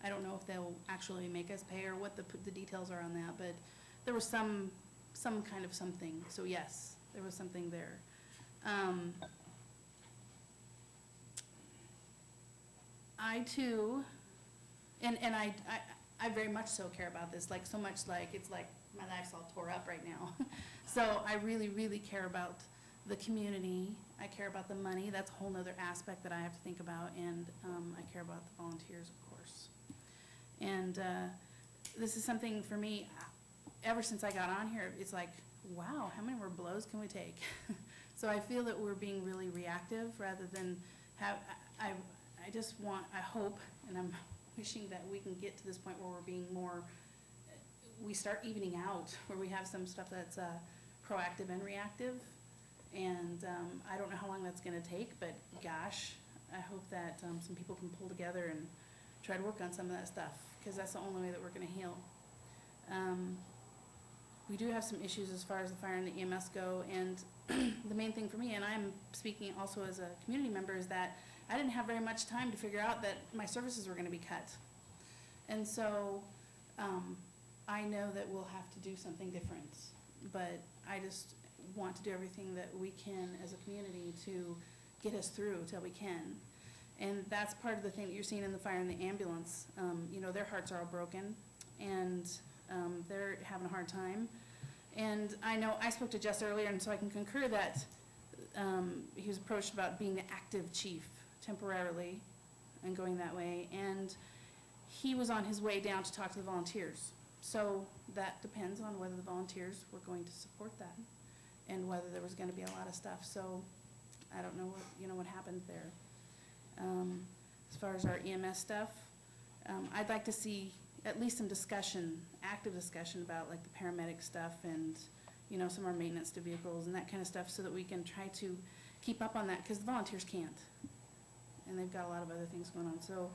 I don't know if they'll actually make us pay or what the details are on that, but there was some kind of something. So yes, there was something there. I too, and I very much so care about this, like so much like it's like my life's all tore up right now. So I really, really care about the community. I care about the money. That's a whole nother aspect that I have to think about, and I care about the volunteers, of course. And this is something for me, ever since I got on here, it's like, wow, how many more blows can we take? So I feel that we're being really reactive rather than I hope, and I'm wishing that we can get to this point where we're being more, we start evening out, where we have some stuff that's proactive and reactive. And I don't know how long that's going to take, but gosh, I hope that some people can pull together and try to work on some of that stuff, because that's the only way that we're going to heal. We do have some issues as far as the fire and the EMS go, and the main thing for me, and I'm speaking also as a community member, is that I didn't have very much time to figure out that my services were going to be cut. And so I know that we'll have to do something different, but I just want to do everything that we can as a community to get us through till we can. And that's part of the thing that you're seeing in the fire and the ambulance. You know, their hearts are all broken, and they're having a hard time. And I know I spoke to Jess earlier, and so I can concur that he was approached about being the active chief temporarily and going that way. And he was on his way down to talk to the volunteers. So that depends on whether the volunteers were going to support that and whether there was going to be a lot of stuff. So I don't know what happened there. As far as our EMS stuff, I'd like to see at least some discussion, active discussion about like the paramedic stuff and some of our maintenance to vehicles and that kind of stuff, so that we can try to keep up on that, because the volunteers can't, and they've got a lot of other things going on. So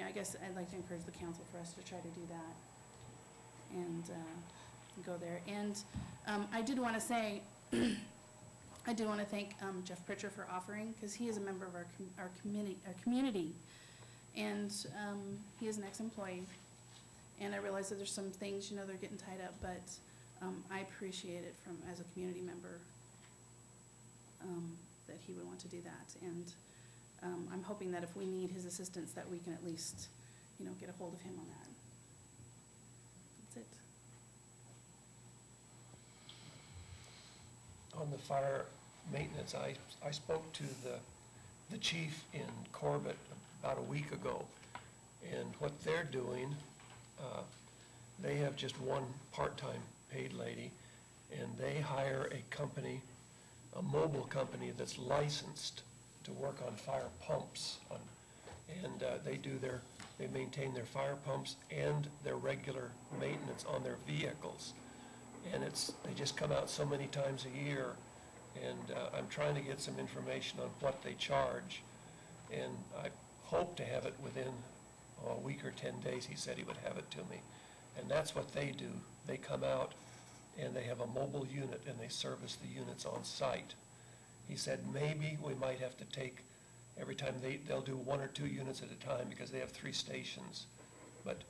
I guess I'd like to encourage the council for us to try to do that and go there. And I did want to say, I do want to thank Jeff Pritchard for offering, because he is a member of our community, and he is an ex-employee. And I realize that there's some things, they're getting tied up, but I appreciate it as a community member that he would want to do that. And I'm hoping that if we need his assistance, that we can at least, get a hold of him on that. That's it. On the fire maintenance. I spoke to the chief in Corbett about a week ago, and what they're doing, they have just one part-time paid lady, and they hire a company, a mobile company that's licensed to work on fire pumps. And they maintain their fire pumps and their regular maintenance on their vehicles. And they just come out so many times a year, and I'm trying to get some information on what they charge. And I hope to have it within a week or 10 days. He said he would have it to me. And that's what they do. They come out and they have a mobile unit and they service the units on site. He said maybe we might have to take, every time they'll do 1 or 2 units at a time because they have 3 stations. But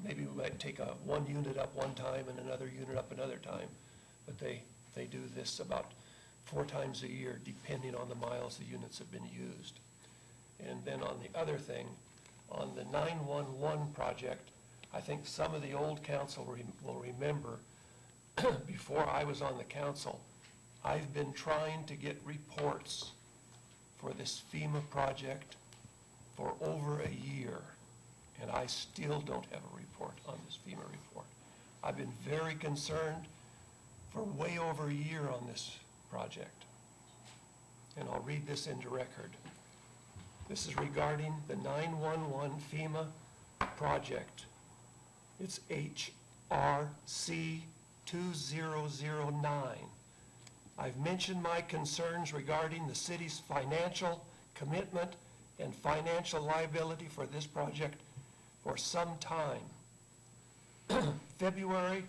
maybe we might take one unit up one time and another unit up another time. But they do this about 4 times a year, depending on the miles the units have been used. And then on the other thing, on the 911 project, I think some of the old council will remember, before I was on the council, I've been trying to get reports for this FEMA project for over a year, and I still don't have a report on this FEMA report. I've been very concerned for way over a year on this project. And I'll read this into record. This is regarding the 911 FEMA project. It's HRC 2009. I've mentioned my concerns regarding the city's financial commitment and financial liability for this project for some time. February,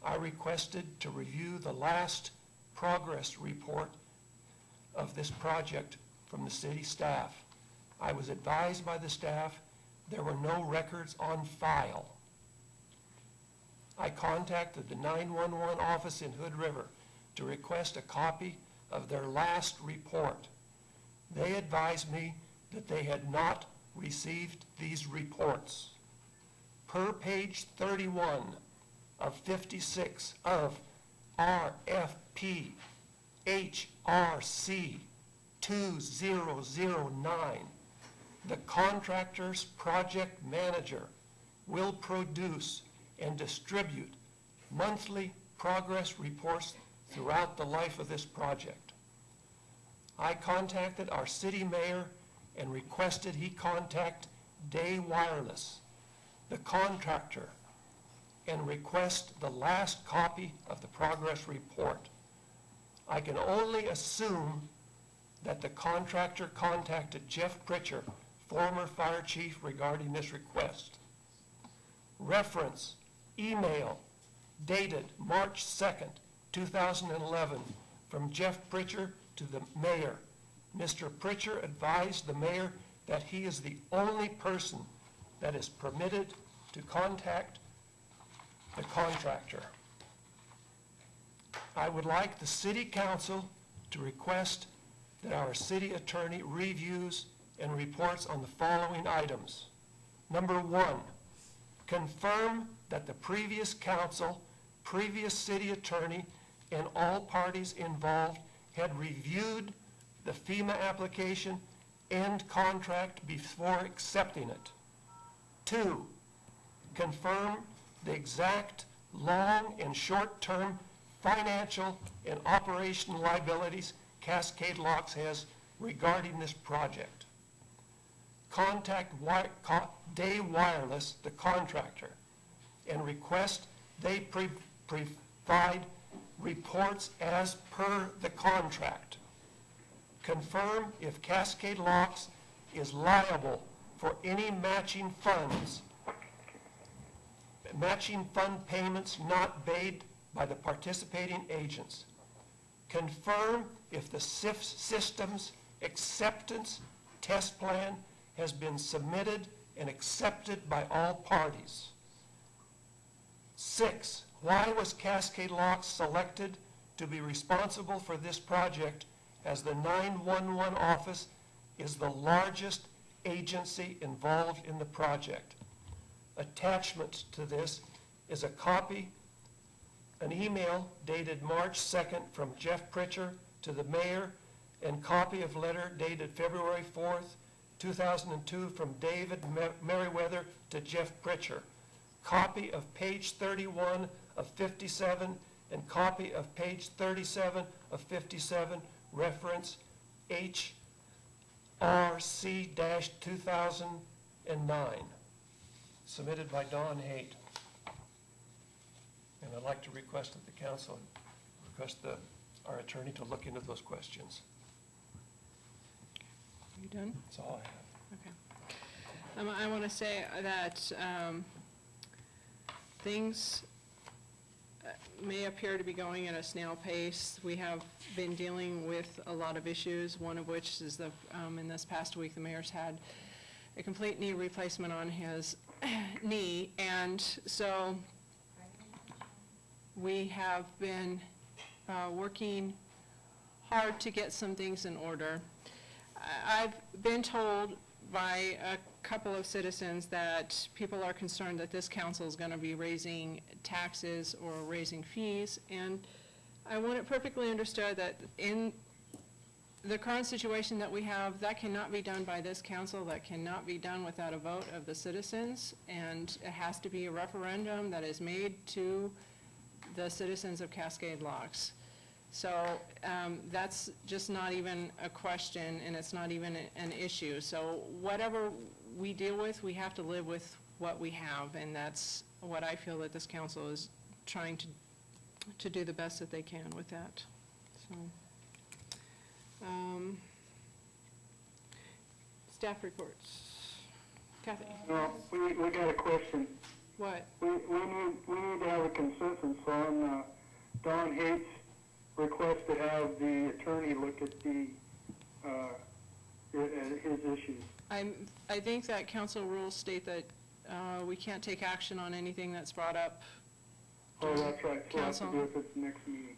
I requested to review the last progress report of this project from the city staff. I was advised by the staff there were no records on file. I contacted the 911 office in Hood River to request a copy of their last report. They advised me that they had not received these reports. Per page 31 of 56 of RFP HRC 2009, the contractor's project manager will produce and distribute monthly progress reports throughout the life of this project. I contacted our city mayor and requested he contact Day Wireless, the contractor, and request the last copy of the progress report. I can only assume that the contractor contacted Jeff Pritchard, former fire chief, regarding this request. Reference, email, dated March 2nd, 2011, from Jeff Pritchard to the mayor. Mr. Pritchard advised the mayor that he is the only person that is permitted to contact the contractor. I would like the city council to request that our city attorney reviews and reports on the following items. Number 1, confirm that the previous council, previous city attorney, and all parties involved had reviewed the FEMA application and contract before accepting it. 2, confirm the exact long and short-term financial and operational liabilities Cascade Locks has regarding this project. Contact Day Wireless, the contractor, and request they provide reports as per the contract. Confirm if Cascade Locks is liable for any matching fund payments not made by the participating agents. Confirm if the SIF systems acceptance test plan has been submitted and accepted by all parties. 6, why was Cascade Locks selected to be responsible for this project, as the 911 office is the largest agency involved in the project? Attachment to this is a copy, an email dated March 2nd from Jeff Pritchard to the mayor and copy of letter dated February 4th, 2002 from David Merriweather to Jeff Pritchard. Copy of page 31 of 57 and copy of page 37 of 57, reference HRC-2009, submitted by Don Haight. And I'd like to request that the council request our attorney to look into those questions. You done? That's all I have. Okay. I want to say that things may appear to be going at a snail pace. We have been dealing with a lot of issues, one of which is in this past week, the mayor's had a complete knee replacement on his knee, and so we have been working hard to get some things in order. I've been told by a couple of citizens that people are concerned that this council is going to be raising taxes or raising fees, and I want it perfectly understood that in the current situation that we have, that cannot be done by this council, that cannot be done without a vote of the citizens, and it has to be a referendum that is made to the citizens of Cascade Locks. So that's just not even a question, and it's not even an issue. So whatever we deal with, we have to live with what we have, and that's what I feel that this council is trying to do the best that they can with that. So, staff reports. Kathy? No, we got a question. What? We need to have a consensus on Don Haight's request to have the attorney look at his issues. I think that council rules state that we can't take action on anything that's brought up. Oh, that's right. So we'll have to Council. do it at the next meeting.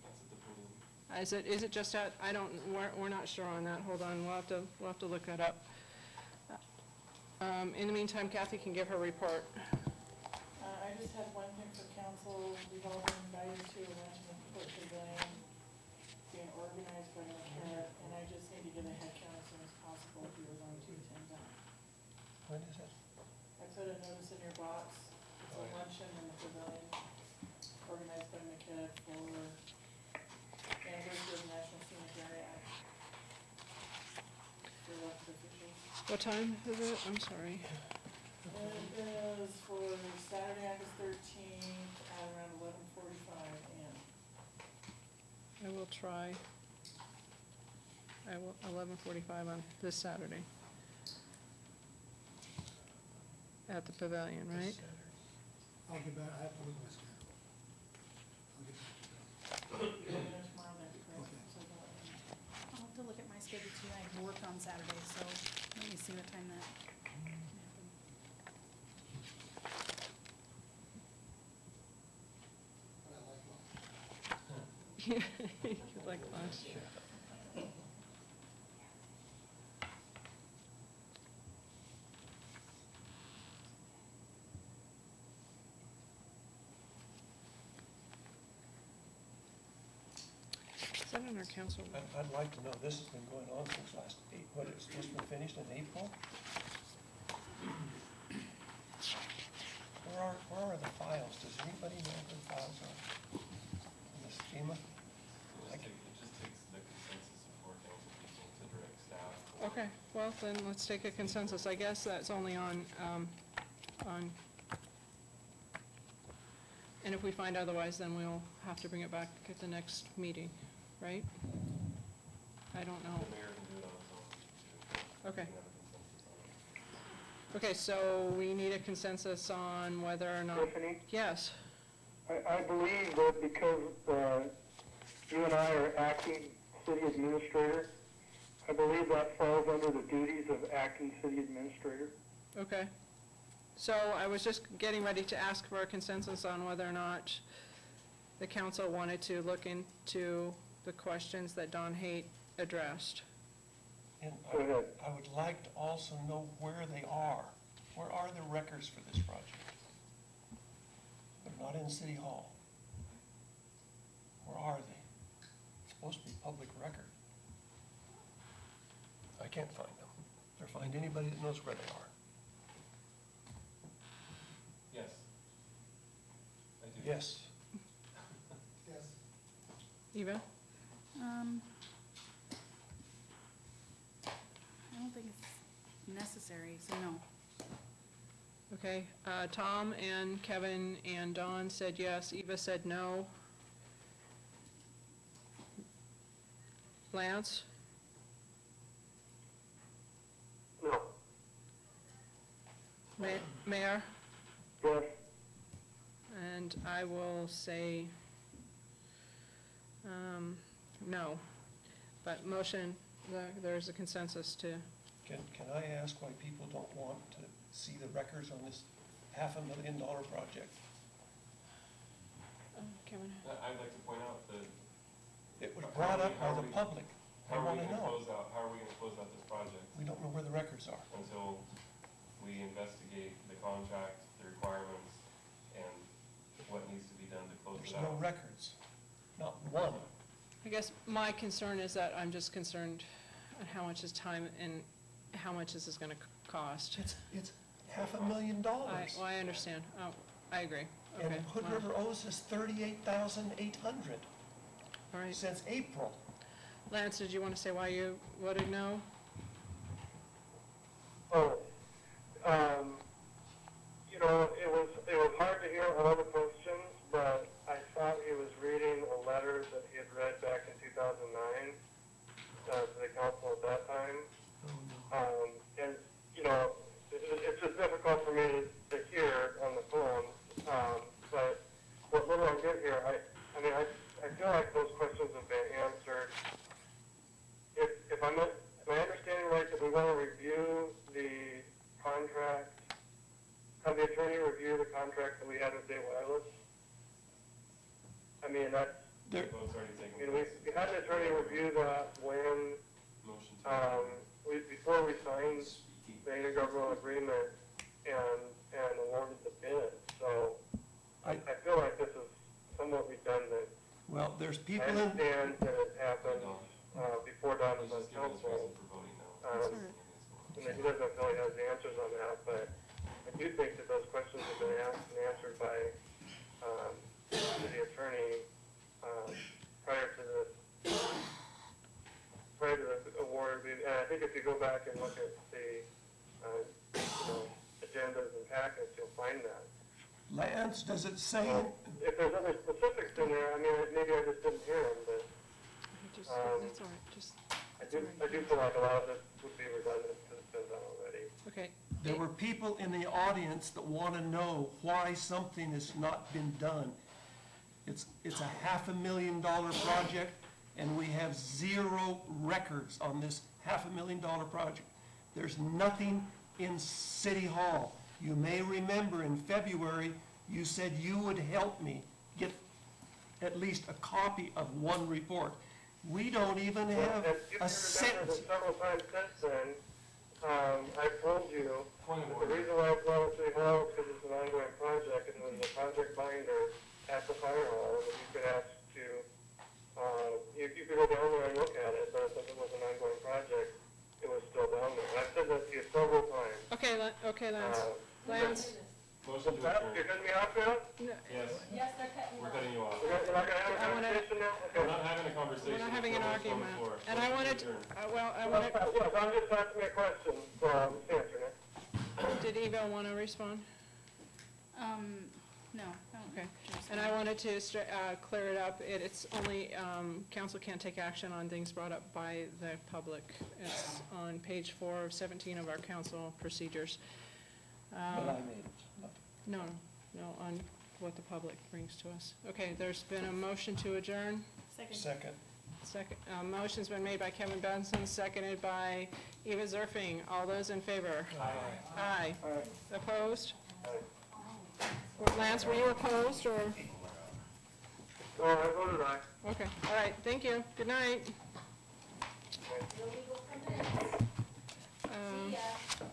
Is it just at, we're not sure on that. Hold on, we'll have to look that up. In the meantime, Kathy can give her report. I just had one thing for council. We've all been invited to a lunch in the Port Pavilion being organized by McCarran, and I just need to get a head count as soon as possible if you were going to attend that. When is it? I put a notice in your box. It's a luncheon in the pavilion organized by McCarran for anniversary of the National Scenic Area Act. For elected officials. What time is it? I'm sorry. It is for Saturday, August 13th at around 11:45 a.m. I will try. 11:45 on this Saturday. At the pavilion, right? I'll get back, I have to look at my schedule. I'll get back to that. Tomorrow, that'd be great. Okay. So don't let me know. I'll have to look at my schedule too. I have work on Saturday, so let me see what time that can happen. You like lunch? Is that on our council? I'd like to know, this has been going on since it's just been finished in April? Where are the files? Does anybody know where the files are? In this FEMA? It just takes the consensus of four council people to direct staff. Okay, well, then let's take a consensus. I guess that's only on, and if we find otherwise, then we'll have to bring it back at the next meeting, right? I don't know. The mayor can do it on his own, too. Okay. We can have a consensus on it. Okay, so we need a consensus on whether or not. Tiffany? Yes. I believe that because you and I are acting city administrator, I believe that falls under the duties of acting city administrator. Okay. So I was just getting ready to ask for a consensus on whether or not the council wanted to look into the questions that Don Haight addressed. And Go ahead. I would like to also know where they are. Where are the records for this project? They're not in City Hall. Where are they? It's supposed to be public record. can't find them. Or find anybody that knows where they are. Yes. I do. Yes. Yes. Eva? I don't think it's necessary, so no. Okay, Tom and Kevin and Dawn said yes, Eva said no. Lance? No. Mayor? Yes. And I will say, no. But motion, there's a consensus to, Can I ask why people don't want to see the records on this $500,000 project? Kevin? I'd like to point out that. It was brought up by the public. They How are want we to gonna know. close out, how are we gonna close out this project We don't know where the records are. until we investigate the contract, the requirements, and what needs to be done to close There's it no out? records, not one. I guess my concern is that I'm just concerned on how much is time and how much this is gonna cost. It's $500,000. I understand. Oh, I agree. Okay. And Hood well, River owes us $38,800 all right. since April. Lance, did you want to say why you voted no? Oh, you know, it was hard to hear all the questions, but I thought he was reading a letter that he had read back in 2009 to the council at that time. And, you know, it's just difficult for me to hear on the phone, but what little I did hear, I mean, I feel like those questions have been answered. If I'm not, am I understanding right that we want to review the contract, have the attorney review the contract that we had with Day Wireless? I mean, that's, There, Vote's already taken I mean, place. we had the attorney review that when, Motion to. before we signed the intergovernmental agreement and awarded the bid, so I feel like this is somewhat redundant. well, there's I people in, understand that it happened, before Don was on He's just giving his council, reason for voting no. That's all right. and that he doesn't feel he has the answers on that, but I do think that those questions have been asked and answered by, the attorney, prior to the award. And I think if you go back and look at the, you know, agendas and packets, you'll find that. Lance, does it say, If there's other specifics in there, I mean, maybe I just didn't hear them, but Just, that's all right. Just, I do feel like a lot of this would be redundant because it's been done already. okay. there were people in the audience that want to know why something has not been done. It's a $500,000 project, and we have 0 records on this $500,000 project. There's nothing in City Hall. You may remember in February, you said you would help me get at least a copy of one report. We don't even have And you a remember sentence. that several times since then, I've told you Point of that the order. reason why it's not at City Hall is because it's an ongoing project, and there's a project binder at the fire hall, and you could ask to, you could go down there and look at it, but if it was an ongoing project, it was still down there. And I've said that to you several times. Okay, okay, Lance. Lance? Motion to You're adjourn. cutting me off now? No, Yes, Yes, they're cutting we're cutting you off. We're not gonna have a I wanna- conversation now? We're Okay. not having a conversation. We're not having an There's no motion on the argument. floor. And I Motion to wanted, adjourn. I wanted, Yes, I'm just asking a question, so I'm just answering it. did Eva want to respond? No. Okay. And I wanted to clear it up. It's only, council can't take action on things brought up by the public. It's on page 4 of 17 of our council procedures. But I made it. No, on what the public brings to us. Okay, there's been a motion to adjourn. Second. Motion's been made by Kevin Benson, seconded by Eva Zerfing. All those in favor? Aye. Opposed? Lance, were you opposed, or? No, I voted aye. Okay, all right, thank you. Good night. No legal permits. Um, See ya.